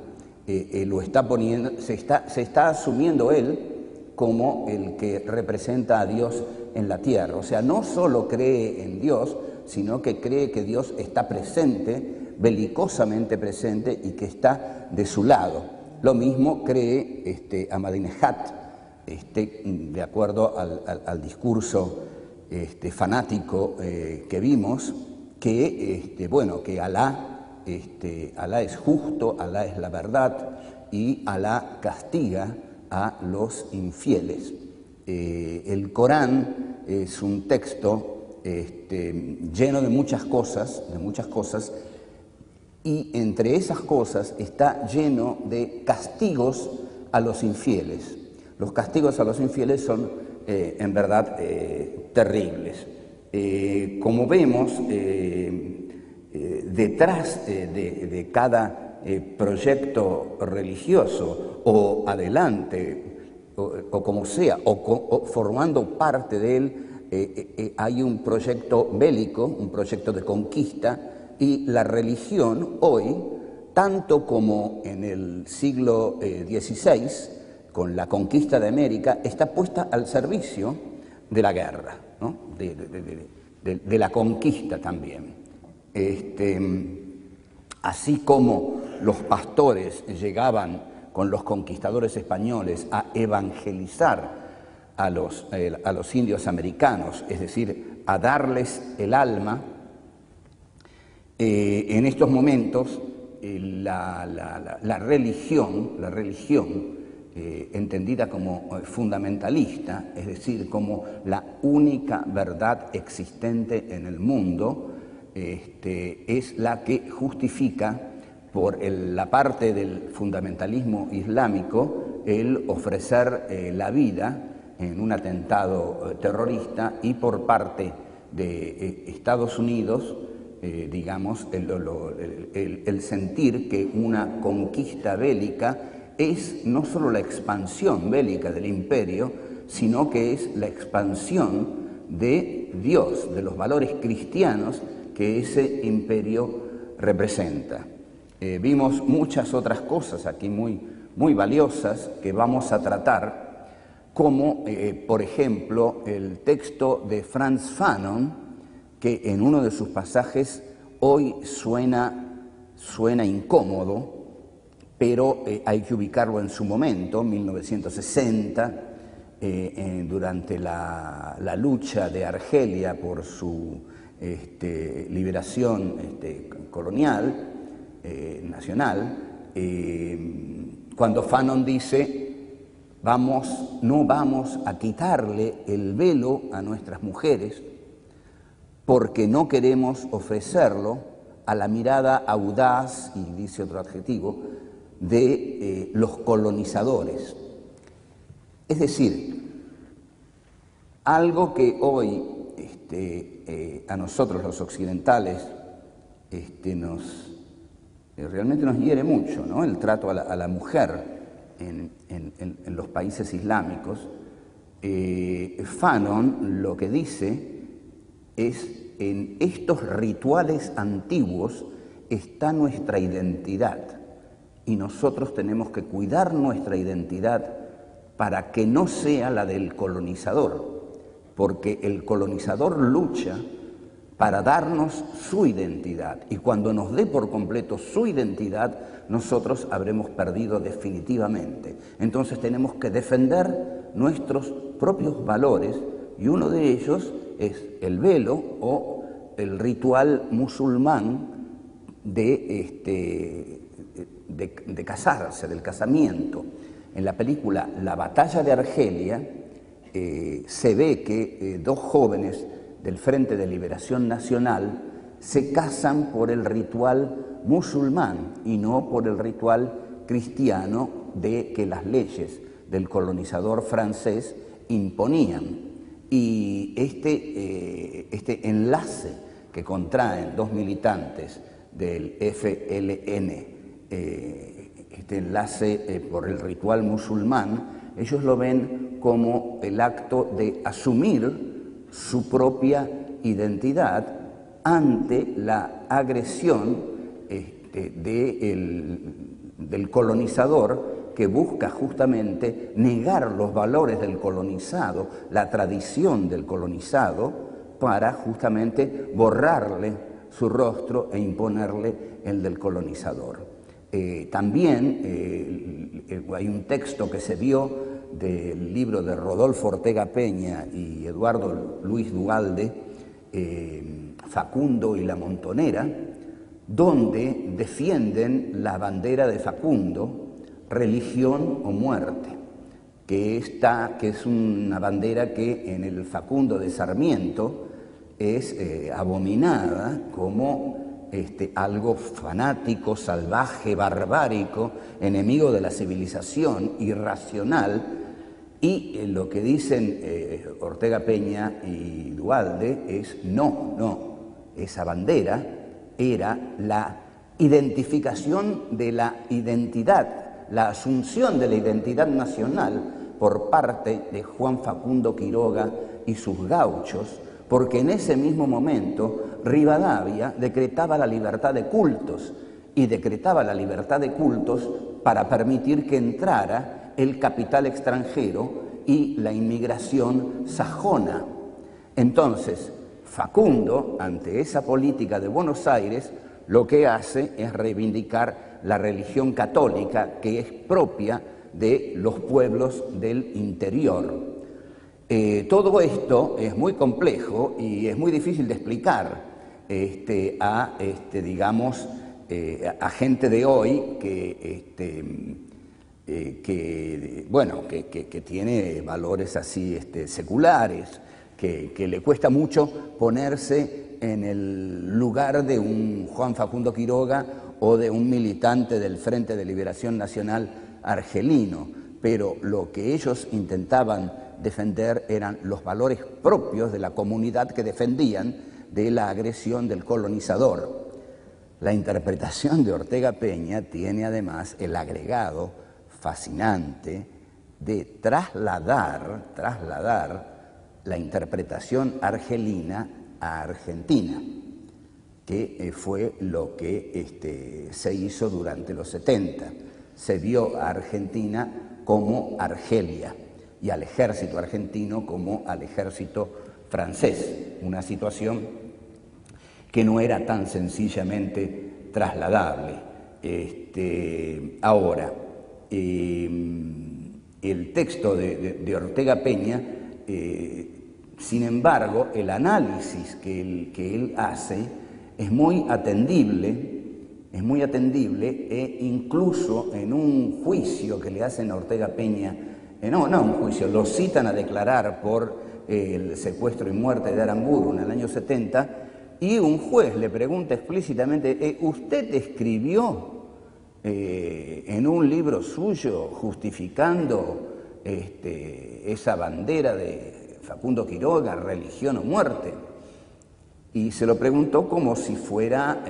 lo está poniendo, se está asumiendo él como el que representa a Dios en la tierra. O sea, no solo cree en Dios, sino que cree que Dios está presente, belicosamente presente, y que está de su lado. Lo mismo cree Ahmadinejad, de acuerdo al discurso fanático que vimos, que, bueno, que Alá es justo, Alá es la verdad y Alá castiga a los infieles. El Corán es un texto lleno de muchas cosas, y entre esas cosas está lleno de castigos a los infieles. Los castigos a los infieles son en verdad terribles. Como vemos, detrás de cada proyecto religioso o adelante o como sea, o formando parte de él, hay un proyecto bélico, un proyecto de conquista, y la religión hoy, tanto como en el siglo XVI, con la conquista de América, está puesta al servicio de la guerra, ¿no? de la conquista también. Así como los pastores llegaban con los conquistadores españoles a evangelizar a los indios americanos, es decir, a darles el alma, en estos momentos la religión, entendida como fundamentalista, es decir, como la única verdad existente en el mundo, es la que justifica por la parte del fundamentalismo islámico el ofrecer la vida en un atentado terrorista, y por parte de Estados Unidos, digamos, el sentir que una conquista bélica es no solo la expansión bélica del imperio, sino que es la expansión de Dios, de los valores cristianos que ese imperio representa. Vimos muchas otras cosas aquí muy valiosas que vamos a tratar, como por ejemplo el texto de Frantz Fanon, que en uno de sus pasajes hoy suena incómodo, pero hay que ubicarlo en su momento, 1960, durante la lucha de Argelia por su liberación colonial, nacional, cuando Fanon dice: no vamos a quitarle el velo a nuestras mujeres porque no queremos ofrecerlo a la mirada audaz, y dice otro adjetivo, de los colonizadores. Es decir, algo que hoy a nosotros los occidentales realmente nos hiere mucho, ¿no? El trato a la mujer en los países islámicos, Fanon lo que dice es: en estos rituales antiguos está nuestra identidad y nosotros tenemos que cuidar nuestra identidad para que no sea la del colonizador, porque el colonizador lucha para darnos su identidad, y cuando nos dé por completo su identidad, nosotros habremos perdido definitivamente. Entonces tenemos que defender nuestros propios valores, y uno de ellos es el velo o el ritual musulmán de casarse, del casamiento. En la película La batalla de Argelia se ve que dos jóvenes del Frente de Liberación Nacional se casan por el ritual musulmán y no por el ritual cristiano de que las leyes del colonizador francés imponían. Y este enlace que contraen dos militantes del FLN, este enlace por el ritual musulmán, ellos lo ven como el acto de asumir su propia identidad ante la agresión del colonizador, que busca justamente negar los valores del colonizado, la tradición del colonizado, para justamente borrarle su rostro e imponerle el del colonizador. También hay un texto que se vio del libro de Rodolfo Ortega Peña y Eduardo Luis Duhalde, Facundo y la Montonera, donde defienden la bandera de Facundo, religión o muerte, que es una bandera que en el Facundo de Sarmiento es abominada como algo fanático, salvaje, barbárico, enemigo de la civilización, irracional, y lo que dicen Ortega Peña y Duhalde es no, esa bandera era la identificación de la identidad, la asunción de la identidad nacional por parte de Juan Facundo Quiroga y sus gauchos, porque en ese mismo momento Rivadavia decretaba la libertad de cultos, y decretaba la libertad de cultos para permitir que entrara el capital extranjero y la inmigración sajona. Entonces, Facundo, ante esa política de Buenos Aires, lo que hace es reivindicar la religión católica, que es propia de los pueblos del interior. Todo esto es muy complejo y es muy difícil de explicar a gente de hoy que tiene valores así seculares, que le cuesta mucho ponerse en el lugar de un Juan Facundo Quiroga o de un militante del Frente de Liberación Nacional argelino, pero lo que ellos intentaban defender eran los valores propios de la comunidad que defendían de la agresión del colonizador. La interpretación de Ortega Peña tiene además el agregado fascinante de trasladar la interpretación argelina a Argentina, que fue lo que se hizo durante los 70. Se vio a Argentina como Argelia y al ejército argentino como al ejército francés, una situación que no era tan sencillamente trasladable. Ahora, el texto de Ortega Peña, sin embargo, el análisis que él hace es muy atendible, e incluso en un juicio que le hacen a Ortega Peña, no un juicio, lo citan a declarar por el secuestro y muerte de Aramburu en el año 70, y un juez le pregunta explícitamente: ¿usted escribió en un libro suyo justificando esa bandera de Facundo Quiroga, religión o muerte? Y se lo preguntó como si fuera,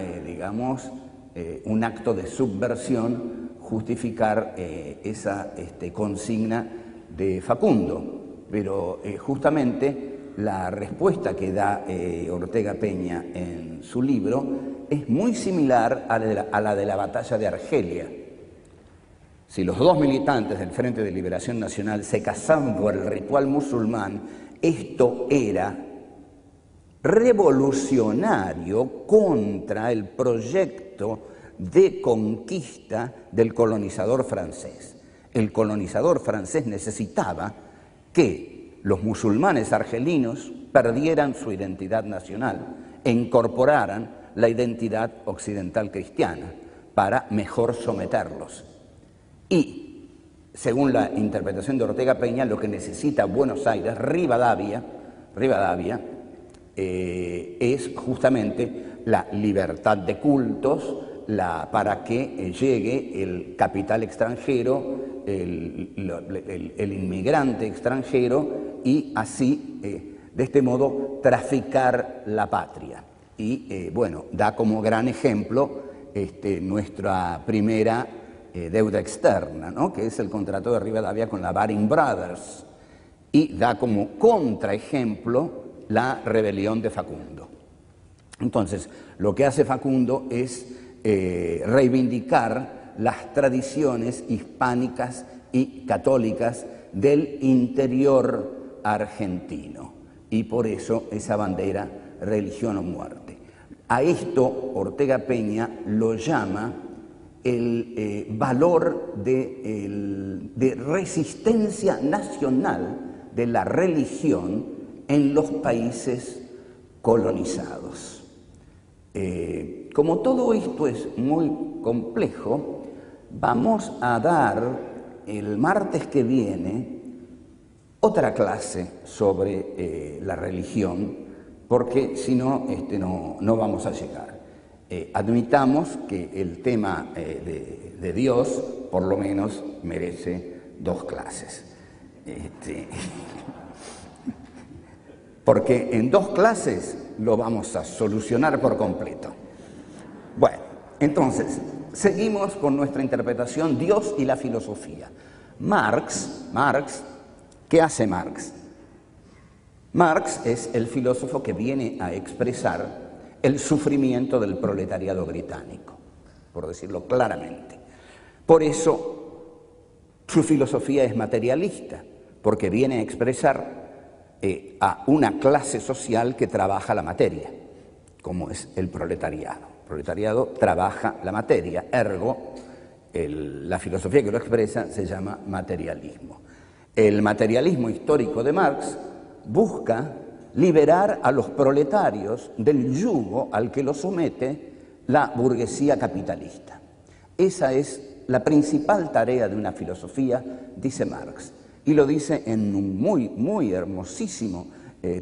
un acto de subversión justificar esa consigna de Facundo. pero justamente la respuesta que da Ortega Peña en su libro es muy similar a la de la batalla de Argelia. Si los dos militantes del Frente de Liberación Nacional se casaban por el ritual musulmán, esto era revolucionario contra el proyecto de conquista del colonizador francés. El colonizador francés necesitaba que los musulmanes argelinos perdieran su identidad nacional e incorporaran la identidad occidental cristiana para mejor someterlos. Y, según la interpretación de Ortega Peña, lo que necesita Buenos Aires, Rivadavia, es justamente la libertad de cultos, para que llegue el capital extranjero, el inmigrante extranjero, y así, de este modo, traficar la patria. Y, bueno, da como gran ejemplo nuestra primera deuda externa, ¿no?, que es el contrato de Rivadavia con la Baring Brothers, y da como contraejemplo la rebelión de Facundo. Entonces, lo que hace Facundo es reivindicar las tradiciones hispánicas y católicas del interior argentino, y por eso esa bandera, religión o muerte. A esto Ortega Peña lo llama el valor de resistencia nacional de la religión en los países colonizados. Como todo esto es muy complejo, vamos a dar el martes que viene otra clase sobre la religión, porque si no, no vamos a llegar. Admitamos que el tema de Dios, por lo menos, merece 2 clases. Porque en 2 clases lo vamos a solucionar por completo. Bueno, entonces, seguimos con nuestra interpretación, Dios y la filosofía. Marx, ¿qué hace Marx? Marx es el filósofo que viene a expresar el sufrimiento del proletariado británico, por decirlo claramente. Por eso su filosofía es materialista, porque viene a expresar a una clase social que trabaja la materia, como es el proletariado. El proletariado trabaja la materia, ergo, la filosofía que lo expresa se llama materialismo. El materialismo histórico de Marx busca liberar a los proletarios del yugo al que los somete la burguesía capitalista. Esa es la principal tarea de una filosofía, dice Marx, y lo dice en un muy hermosísimo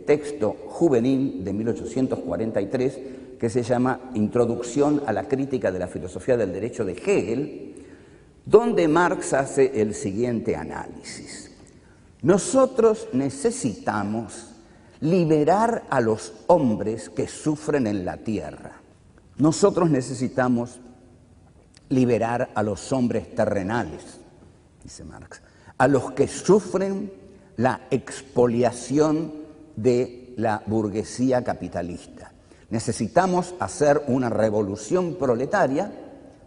texto juvenil de 1843 que se llama Introducción a la crítica de la filosofía del derecho de Hegel, donde Marx hace el siguiente análisis. Nosotros necesitamos liberar a los hombres que sufren en la tierra. Nosotros necesitamos liberar a los hombres terrenales, dice Marx, a los que sufren la expoliación de la burguesía capitalista. Necesitamos hacer una revolución proletaria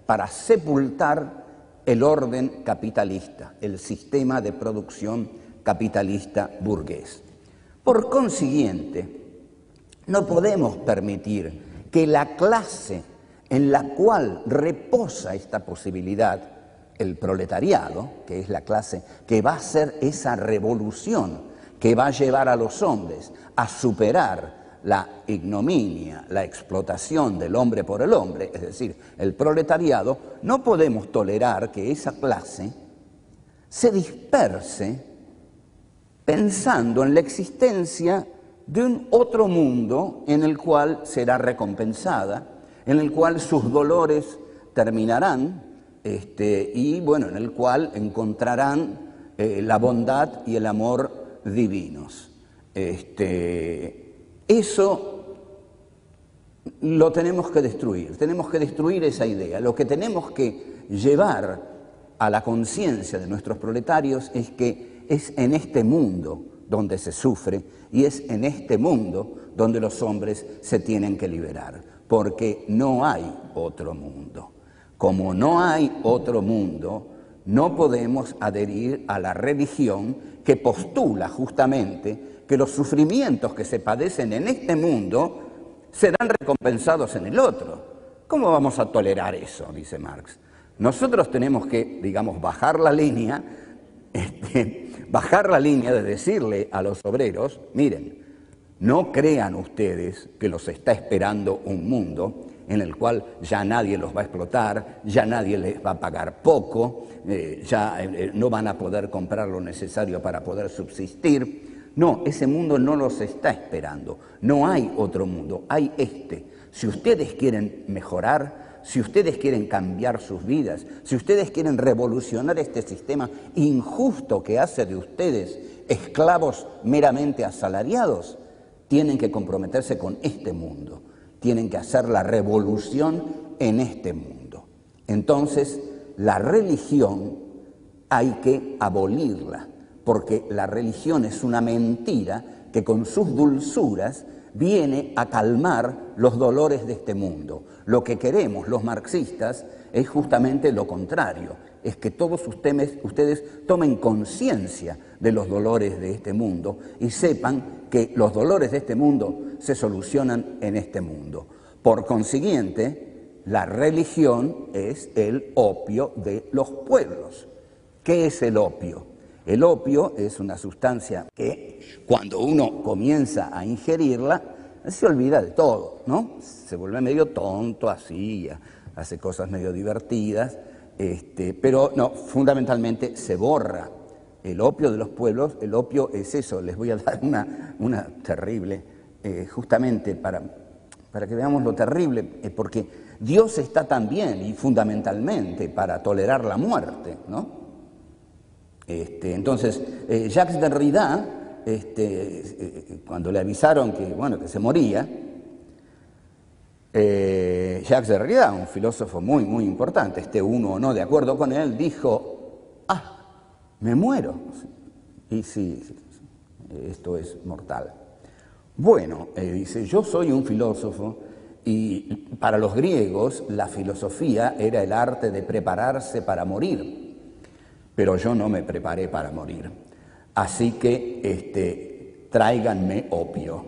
para sepultar el orden capitalista, el sistema de producción capitalista burgués. Por consiguiente, no podemos permitir que la clase en la cual reposa esta posibilidad, el proletariado, que es la clase que va a hacer esa revolución, que va a llevar a los hombres a superar la ignominia, la explotación del hombre por el hombre, es decir, el proletariado, no podemos tolerar que esa clase se disperse pensando en la existencia de un otro mundo en el cual será recompensada, en el cual sus dolores terminarán, y bueno, en el cual encontrarán la bondad y el amor divinos. Eso lo tenemos que destruir esa idea. Lo que tenemos que llevar a la conciencia de nuestros proletarios es que es en este mundo donde se sufre y es en este mundo donde los hombres se tienen que liberar, porque no hay otro mundo. Como no hay otro mundo, no podemos adherir a la religión que postula justamente que los sufrimientos que se padecen en este mundo serán recompensados en el otro. ¿Cómo vamos a tolerar eso?, dice Marx. Nosotros tenemos que, digamos, bajar la línea de decirle a los obreros, miren, no crean ustedes que los está esperando un mundo en el cual ya nadie los va a explotar, ya nadie les va a pagar poco, no van a poder comprar lo necesario para poder subsistir. No, ese mundo no los está esperando. No hay otro mundo, hay este. Si ustedes quieren mejorar, si ustedes quieren cambiar sus vidas, si ustedes quieren revolucionar este sistema injusto que hace de ustedes esclavos meramente asalariados, tienen que comprometerse con este mundo, tienen que hacer la revolución en este mundo. Entonces, la religión hay que abolirla, porque la religión es una mentira que con sus dulzuras viene a calmar los dolores de este mundo. Lo que queremos los marxistas es justamente lo contrario, es que todos ustedes tomen conciencia de los dolores de este mundo y sepan que los dolores de este mundo se solucionan en este mundo. Por consiguiente, la religión es el opio de los pueblos. ¿Qué es el opio? El opio es una sustancia que cuando uno comienza a ingerirla se olvida de todo, ¿no? Se vuelve medio tonto así, hace cosas medio divertidas, pero no, fundamentalmente se borra. El opio de los pueblos, el opio es eso. Les voy a dar una terrible, justamente para que veamos lo terrible, porque Dios está también y fundamentalmente para tolerar la muerte, ¿no? Entonces, Jacques Derrida, cuando le avisaron que se moría, Jacques Derrida, un filósofo muy, muy importante, uno o no de acuerdo con él, dijo, me muero. Y sí, esto es mortal. Bueno, dice, yo soy un filósofo y para los griegos la filosofía era el arte de prepararse para morir, pero yo no me preparé para morir. Así que tráiganme opio.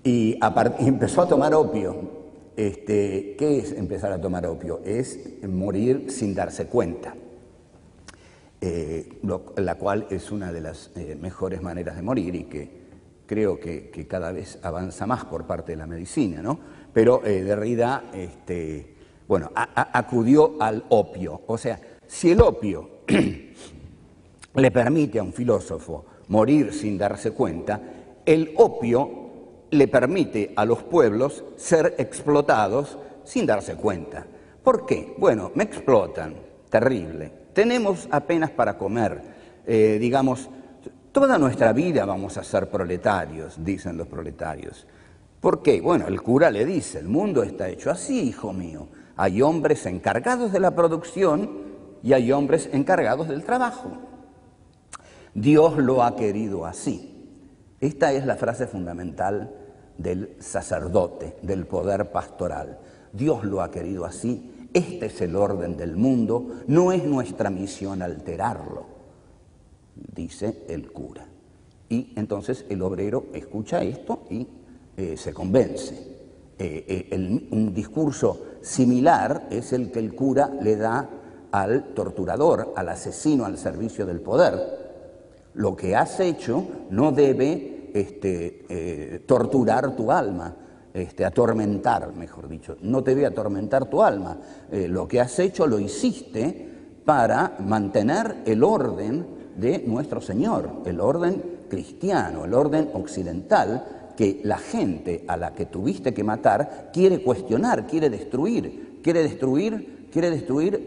Y empezó a tomar opio. ¿Qué es empezar a tomar opio? Es morir sin darse cuenta. La cual es una de las mejores maneras de morir y que creo que cada vez avanza más por parte de la medicina, ¿no? Pero Derrida acudió al opio. O sea, si el opio le permite a un filósofo morir sin darse cuenta, el opio le permite a los pueblos ser explotados sin darse cuenta. ¿Por qué? Bueno, me explotan, terrible. Tenemos apenas para comer, toda nuestra vida vamos a ser proletarios, dicen los proletarios. ¿Por qué? Bueno, el cura le dice, el mundo está hecho así, hijo mío. Hay hombres encargados de la producción y hay hombres encargados del trabajo. Dios lo ha querido así. Esta es la frase fundamental del sacerdote, del poder pastoral. Dios lo ha querido así. Este es el orden del mundo, no es nuestra misión alterarlo, dice el cura. Y entonces el obrero escucha esto y se convence. Un discurso similar es el que el cura le da al torturador, al asesino al servicio del poder. Lo que has hecho no debe torturar tu alma. Atormentar, mejor dicho, no te debe atormentar tu alma. Lo que has hecho lo hiciste para mantener el orden de nuestro Señor, el orden cristiano, el orden occidental, que la gente a la que tuviste que matar quiere cuestionar, quiere destruir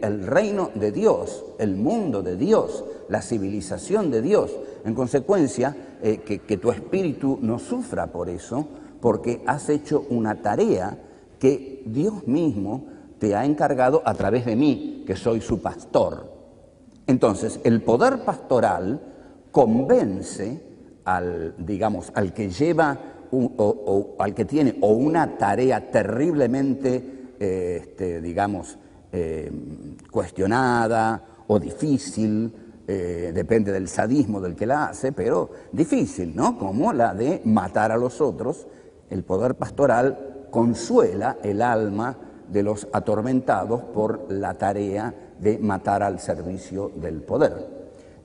el reino de Dios, el mundo de Dios, la civilización de Dios. En consecuencia, que tu espíritu no sufra por eso, porque has hecho una tarea que Dios mismo te ha encargado a través de mí, que soy su pastor. Entonces, el poder pastoral convence digamos, al que lleva o al que tiene o una tarea terriblemente, digamos, cuestionada o difícil, depende del sadismo del que la hace, pero difícil, ¿no? Como la de matar a los otros. El poder pastoral consuela el alma de los atormentados por la tarea de matar al servicio del poder.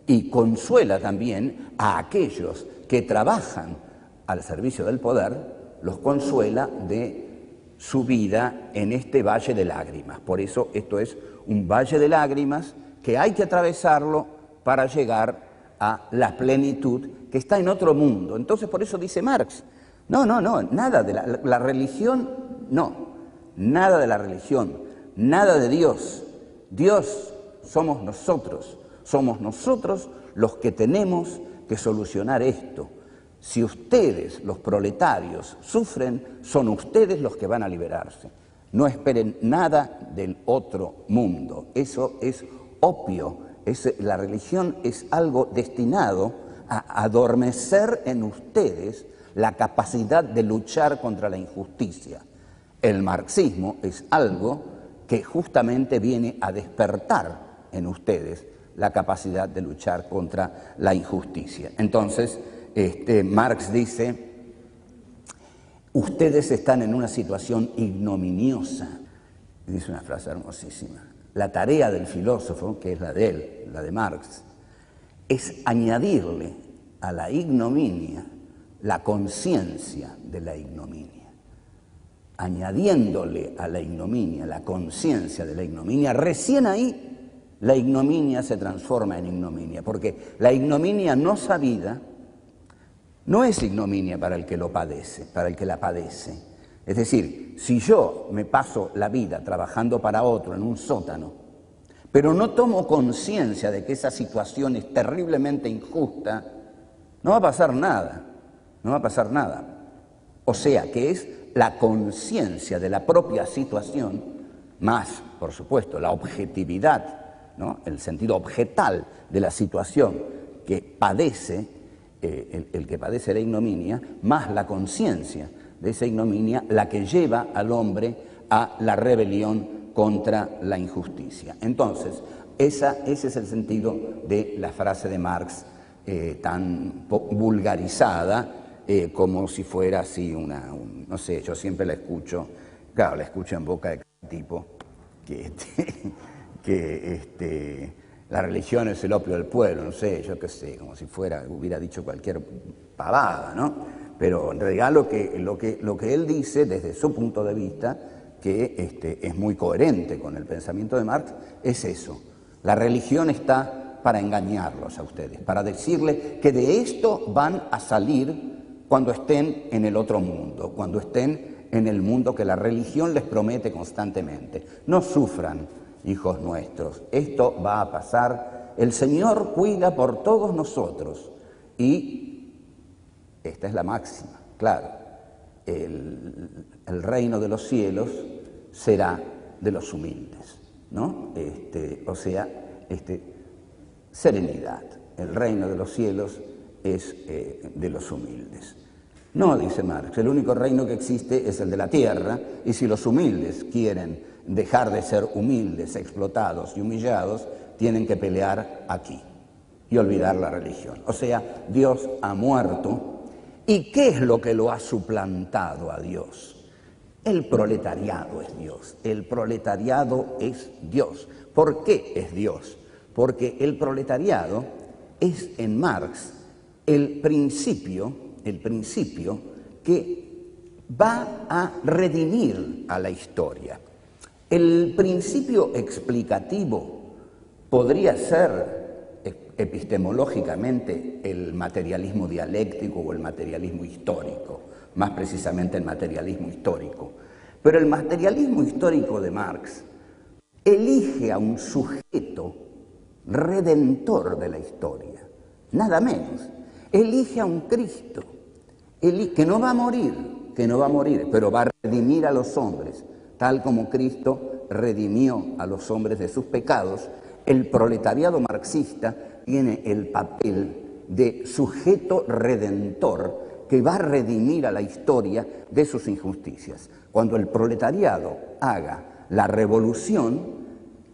Y consuela también a aquellos que trabajan al servicio del poder, los consuela de su vida en este valle de lágrimas. Por eso esto es un valle de lágrimas que hay que atravesarlo para llegar a la plenitud que está en otro mundo. Entonces por eso dice Marx, no, nada de la religión, no, nada de la religión, nada de Dios. Dios somos nosotros los que tenemos que solucionar esto. Si ustedes, los proletarios, sufren, son ustedes los que van a liberarse. No esperen nada del otro mundo. Eso es opio. La religión es algo destinado a adormecer en ustedes la capacidad de luchar contra la injusticia. El marxismo es algo que justamente viene a despertar en ustedes la capacidad de luchar contra la injusticia. Entonces, Marx dice, ustedes están en una situación ignominiosa. Dice una frase hermosísima. La tarea del filósofo, que es la de él, la de Marx, es añadirle a la ignominia la conciencia de la ignominia. Añadiéndole a la ignominia la conciencia de la ignominia, recién ahí la ignominia se transforma en ignominia, porque la ignominia no sabida no es ignominia para el que lo padece, para el que la padece. Es decir, si yo me paso la vida trabajando para otro en un sótano, pero no tomo conciencia de que esa situación es terriblemente injusta, no va a pasar nada, no va a pasar nada. O sea, que es la conciencia de la propia situación, más, por supuesto, la objetividad, ¿no? El sentido objetal de la situación que padece el que padece la ignominia, más la conciencia de esa ignominia, la que lleva al hombre a la rebelión contra la injusticia. Entonces, ese es el sentido de la frase de Marx tan vulgarizada, como si fuera así no sé, yo siempre la escucho, claro, la escucho en boca de cada tipo que la religión es el opio del pueblo, no sé, yo qué sé, como si hubiera dicho cualquier pavada, ¿no? Pero en realidad lo que él dice desde su punto de vista, que es muy coherente con el pensamiento de Marx, es eso. La religión está para engañarlos a ustedes, para decirles que de esto van a salir cuando estén en el otro mundo, cuando estén en el mundo que la religión les promete constantemente. No sufran, hijos nuestros, esto va a pasar, el Señor cuida por todos nosotros. Y esta es la máxima, claro, el reino de los cielos será de los humildes, ¿no? Serenidad, el reino de los cielos es de los humildes. No, dice Marx, el único reino que existe es el de la tierra, y si los humildes quieren dejar de ser humildes, explotados y humillados, tienen que pelear aquí y olvidar la religión. O sea, Dios ha muerto. ¿Y qué es lo que lo ha suplantado a Dios? El proletariado es Dios. El proletariado es Dios. ¿Por qué es Dios? Porque el proletariado es en Marx el principio que va a redimir a la historia. El principio explicativo podría ser epistemológicamente el materialismo dialéctico o el materialismo histórico, más precisamente el materialismo histórico. Pero el materialismo histórico de Marx elige a un sujeto redentor de la historia, nada menos. Elige a un Cristo que no va a morir, pero va a redimir a los hombres, tal como Cristo redimió a los hombres de sus pecados. El proletariado marxista tiene el papel de sujeto redentor que va a redimir a la historia de sus injusticias. Cuando el proletariado haga la revolución,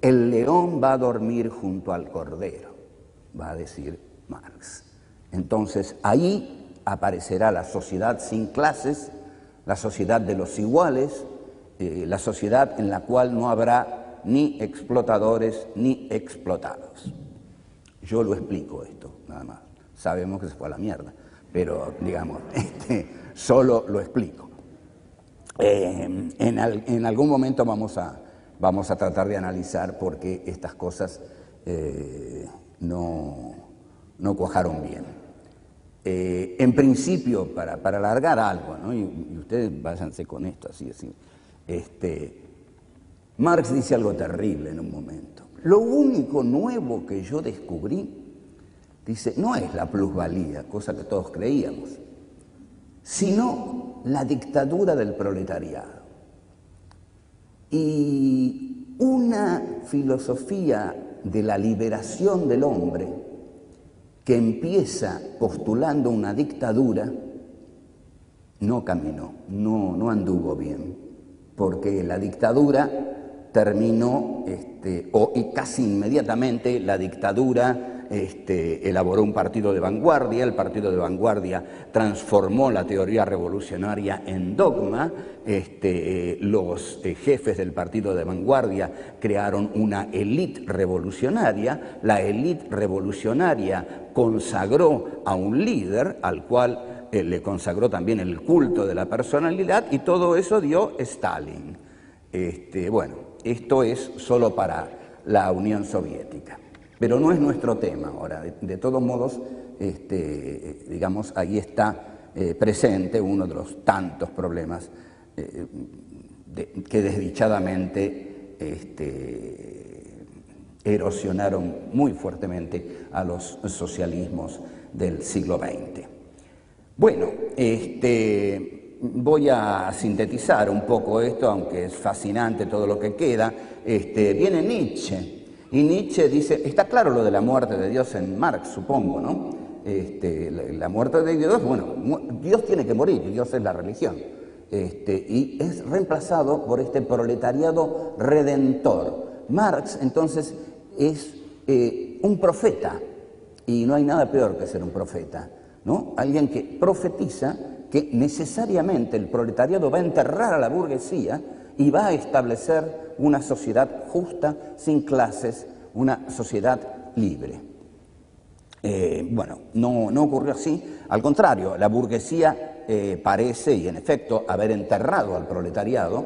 el león va a dormir junto al cordero, va a decir Marx. Entonces ahí aparecerá la sociedad sin clases, la sociedad de los iguales, la sociedad en la cual no habrá ni explotadores ni explotados. Yo lo explico esto, nada más. Sabemos que se fue a la mierda, pero digamos, solo lo explico. En algún momento vamos a tratar de analizar por qué estas cosas no cuajaron bien. En principio, para alargar algo, ¿no? y ustedes váyanse con esto, así. Marx dice algo terrible en un momento. Lo único nuevo que yo descubrí, dice, no es la plusvalía, cosa que todos creíamos, sino la dictadura del proletariado. Y una filosofía de la liberación del hombre que empieza postulando una dictadura, no caminó, no anduvo bien, porque la dictadura terminó, y casi inmediatamente la dictadura elaboró un partido de vanguardia, el partido de vanguardia transformó la teoría revolucionaria en dogma, los jefes del partido de vanguardia crearon una élite revolucionaria, la élite revolucionaria consagró a un líder al cual le consagró también el culto de la personalidad y todo eso dio Stalin. Bueno, esto es solo para la Unión Soviética. Pero no es nuestro tema ahora. De todos modos, digamos, ahí está presente uno de los tantos problemas que desdichadamente erosionaron muy fuertemente a los socialismos del siglo XX. Bueno, voy a sintetizar un poco esto, aunque es fascinante todo lo que queda. Viene Nietzsche. Y Nietzsche dice, está claro lo de la muerte de Dios en Marx, supongo, ¿no? La muerte de Dios, bueno, Dios tiene que morir, Dios es la religión. Y es reemplazado por este proletariado redentor. Marx, entonces, es un profeta, y no hay nada peor que ser un profeta, ¿no? Alguien que profetiza que necesariamente el proletariado va a enterrar a la burguesía y va a establecer una sociedad justa, sin clases, una sociedad libre. Bueno, no ocurrió así, al contrario, la burguesía parece, y en efecto, haber enterrado al proletariado,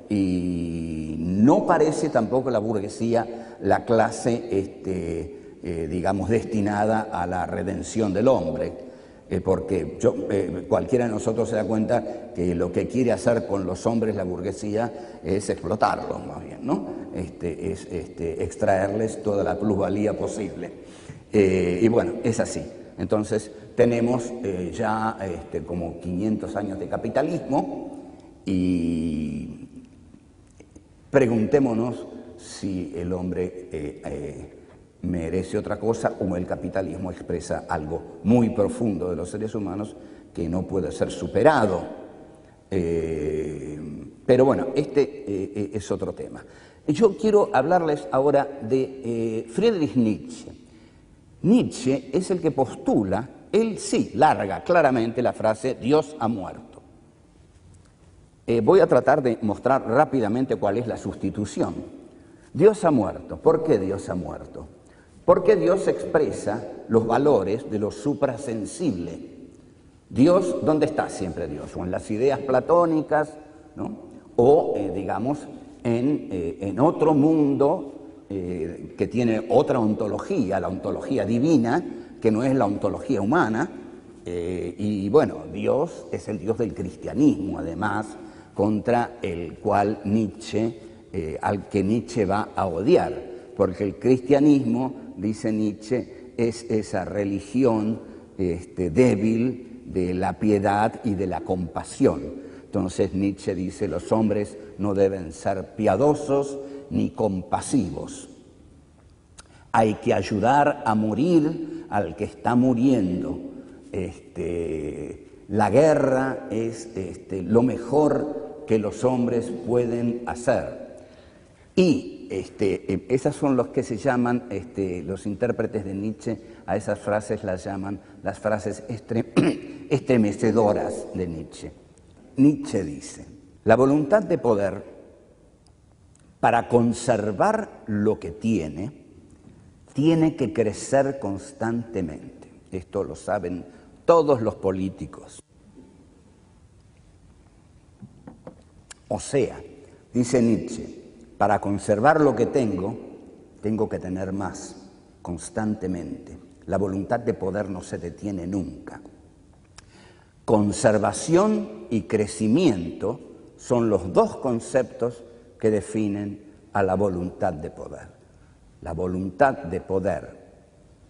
y no parece tampoco la burguesía la clase, digamos, destinada a la redención del hombre. Porque cualquiera de nosotros se da cuenta que lo que quiere hacer con los hombres la burguesía es explotarlos, más bien, ¿no? Es extraerles toda la plusvalía posible. Y bueno, es así. Entonces tenemos ya como 500 años de capitalismo y preguntémonos si el hombre merece otra cosa o el capitalismo expresa algo muy profundo de los seres humanos que no puede ser superado. Pero bueno, es otro tema. Yo quiero hablarles ahora de Friedrich Nietzsche. Nietzsche es el que postula, él sí larga claramente la frase Dios ha muerto. Voy a tratar de mostrar rápidamente cuál es la sustitución. Dios ha muerto. ¿Por qué Dios ha muerto? Porque Dios expresa los valores de lo suprasensible. Dios, ¿dónde está siempre Dios? O en las ideas platónicas, ¿no? O, digamos, en otro mundo que tiene otra ontología, la ontología divina, que no es la ontología humana. Y bueno, Dios es el Dios del cristianismo, además, contra el cual Nietzsche, al que Nietzsche va a odiar, porque el cristianismo, dice Nietzsche, es esa religión débil de la piedad y de la compasión. Entonces Nietzsche dice, los hombres no deben ser piadosos ni compasivos. Hay que ayudar a morir al que está muriendo. La guerra es lo mejor que los hombres pueden hacer. Y esas son los que se llaman, los intérpretes de Nietzsche, a esas frases las llaman las frases estremecedoras de Nietzsche. Nietzsche dice: la voluntad de poder, para conservar lo que tiene que crecer constantemente. Esto lo saben todos los políticos. O sea, dice Nietzsche, para conservar lo que tengo que tener más constantemente. La voluntad de poder no se detiene nunca. Conservación y crecimiento son los dos conceptos que definen a la voluntad de poder. La voluntad de poder,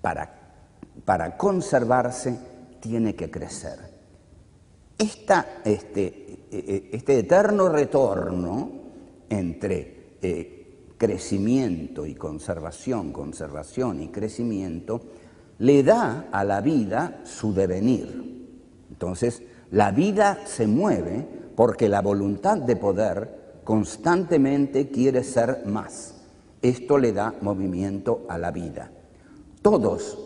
para conservarse, tiene que crecer. Este eterno retorno entre crecimiento y conservación, conservación y crecimiento, le da a la vida su devenir. Entonces, la vida se mueve porque la voluntad de poder constantemente quiere ser más. Esto le da movimiento a la vida. Todos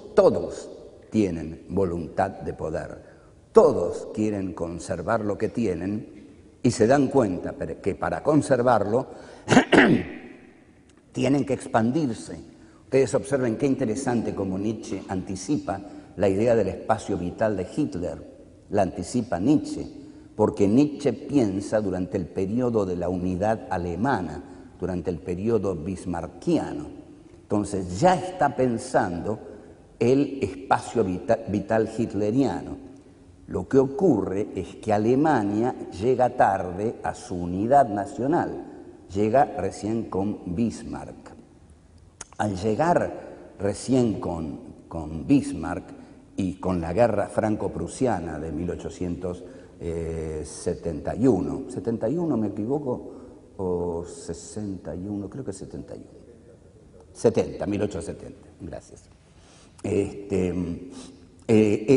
tienen voluntad de poder. Todos quieren conservar lo que tienen y se dan cuenta que para conservarlo tienen que expandirse. Ustedes observen qué interesante como Nietzsche anticipa la idea del espacio vital de Hitler. La anticipa Nietzsche, porque Nietzsche piensa durante el periodo de la unidad alemana, durante el periodo bismarckiano. Entonces ya está pensando el espacio vital hitleriano. Lo que ocurre es que Alemania llega tarde a su unidad nacional, llega recién con Bismarck. Al llegar recién con Bismarck y con la guerra franco-prusiana de 1871, 71 me equivoco, o 61, creo que 71, 1870, gracias.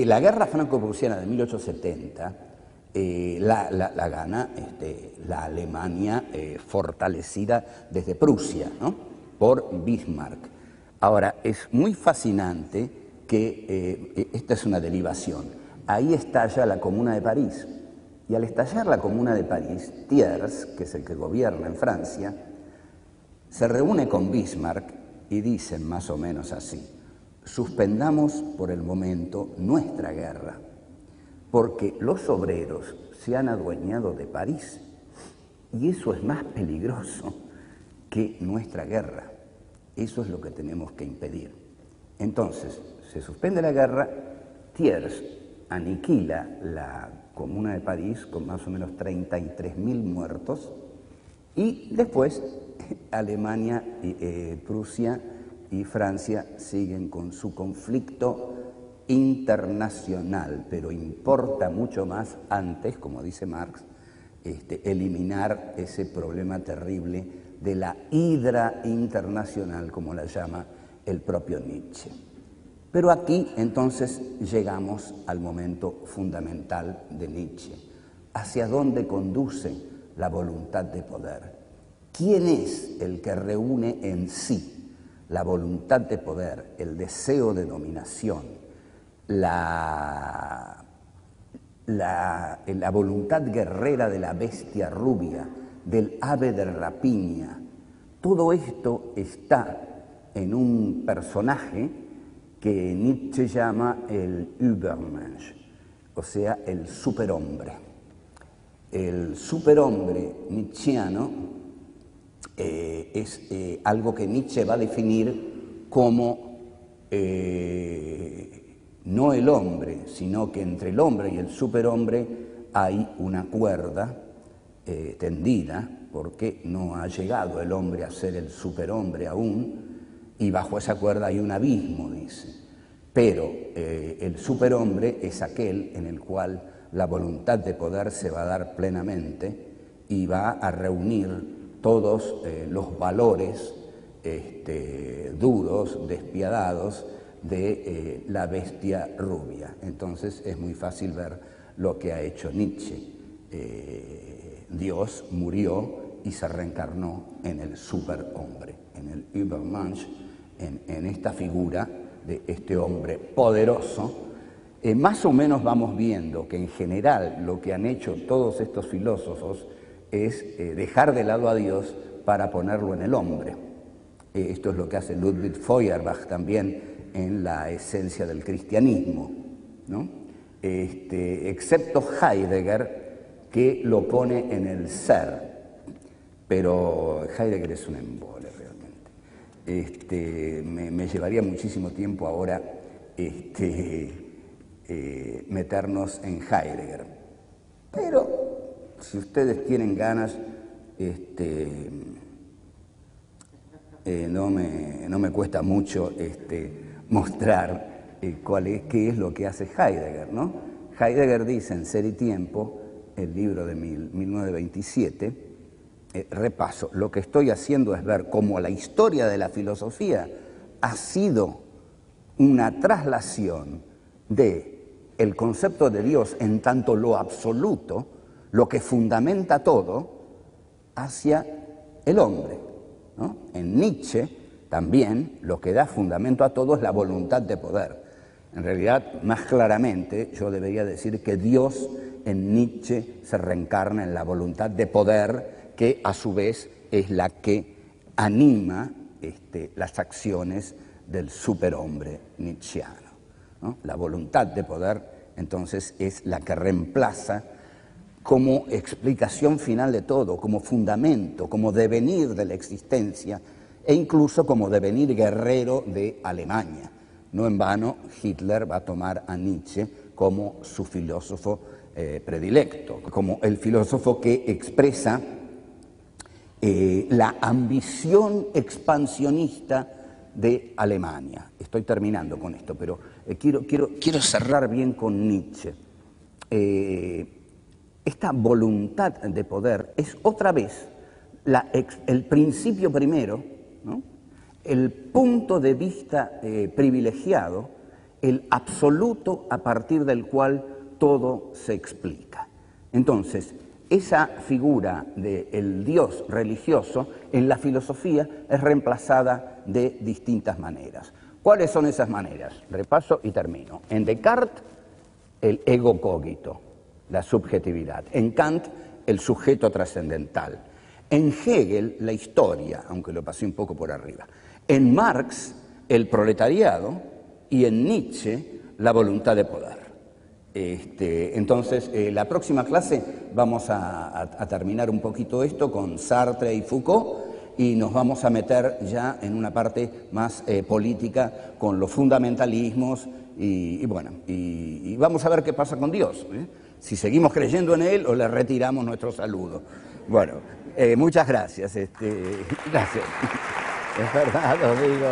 La guerra franco-prusiana de 1870 la gana la Alemania fortalecida desde Prusia, ¿no?, por Bismarck. Ahora, es muy fascinante que esta es una derivación. Ahí estalla la Comuna de París. Y al estallar la Comuna de París, Thiers, que es el que gobierna en Francia, se reúne con Bismarck y dicen más o menos así: suspendamos por el momento nuestra guerra, porque los obreros se han adueñado de París y eso es más peligroso que nuestra guerra. Eso es lo que tenemos que impedir. Entonces, se suspende la guerra, Thiers aniquila la Comuna de París con más o menos 33.000 muertos y después Alemania, Prusia y Francia siguen con su conflicto internacional, pero importa mucho más antes, como dice Marx, eliminar ese problema terrible de la hidra internacional, como la llama el propio Nietzsche. Pero aquí entonces llegamos al momento fundamental de Nietzsche. ¿Hacia dónde conduce la voluntad de poder? ¿Quién es el que reúne en sí la voluntad de poder, el deseo de dominación, la voluntad guerrera de la bestia rubia, del ave de rapiña? Todo esto está en un personaje que Nietzsche llama el Übermensch, o sea, el superhombre. El superhombre nietzscheano es algo que Nietzsche va a definir como no el hombre, sino que entre el hombre y el superhombre hay una cuerda tendida, porque no ha llegado el hombre a ser el superhombre aún, y bajo esa cuerda hay un abismo, dice. Pero el superhombre es aquel en el cual la voluntad de poder se va a dar plenamente y va a reunir todos los valores duros, despiadados, de la bestia rubia. Entonces es muy fácil ver lo que ha hecho Nietzsche. Dios murió y se reencarnó en el superhombre, en el Übermensch, en esta figura de este hombre poderoso. Más o menos vamos viendo que en general lo que han hecho todos estos filósofos es dejar de lado a Dios para ponerlo en el hombre. Esto es lo que hace Ludwig Feuerbach también en la esencia del cristianismo, ¿no? Excepto Heidegger, que lo pone en el ser, pero Heidegger es un embole realmente. Me llevaría muchísimo tiempo ahora meternos en Heidegger, pero si ustedes tienen ganas, no me cuesta mucho mostrar qué es lo que hace Heidegger, ¿no? Heidegger dice en Ser y Tiempo, el libro de 1927, repaso, lo que estoy haciendo es ver cómo la historia de la filosofía ha sido una traslación del concepto de Dios en tanto lo absoluto, lo que fundamenta todo, hacia el hombre, ¿no? En Nietzsche también lo que da fundamento a todo es la voluntad de poder. En realidad, más claramente, yo debería decir que Dios en Nietzsche se reencarna en la voluntad de poder, que a su vez es la que anima las acciones del superhombre nietzscheano, ¿no? La voluntad de poder, entonces, es la que reemplaza como explicación final de todo, como fundamento, como devenir de la existencia e incluso como devenir guerrero de Alemania. No en vano, Hitler va a tomar a Nietzsche como su filósofo predilecto, como el filósofo que expresa la ambición expansionista de Alemania. Estoy terminando con esto, pero quiero cerrar bien con Nietzsche. Esta voluntad de poder es otra vez el principio primero, ¿no? El punto de vista privilegiado, el absoluto a partir del cual todo se explica. Entonces, esa figura del Dios religioso en la filosofía es reemplazada de distintas maneras. ¿Cuáles son esas maneras? Repaso y termino. En Descartes, el ego cogito, la subjetividad. En Kant, el sujeto trascendental. En Hegel, la historia, aunque lo pasé un poco por arriba. En Marx, el proletariado, y en Nietzsche, la voluntad de poder. Entonces, la próxima clase vamos a terminar un poquito esto con Sartre y Foucault, y nos vamos a meter ya en una parte más política con los fundamentalismos y vamos a ver qué pasa con Dios, ¿eh? Si seguimos creyendo en Él o le retiramos nuestro saludo. Bueno, muchas gracias. Gracias. Es verdad, lo digo.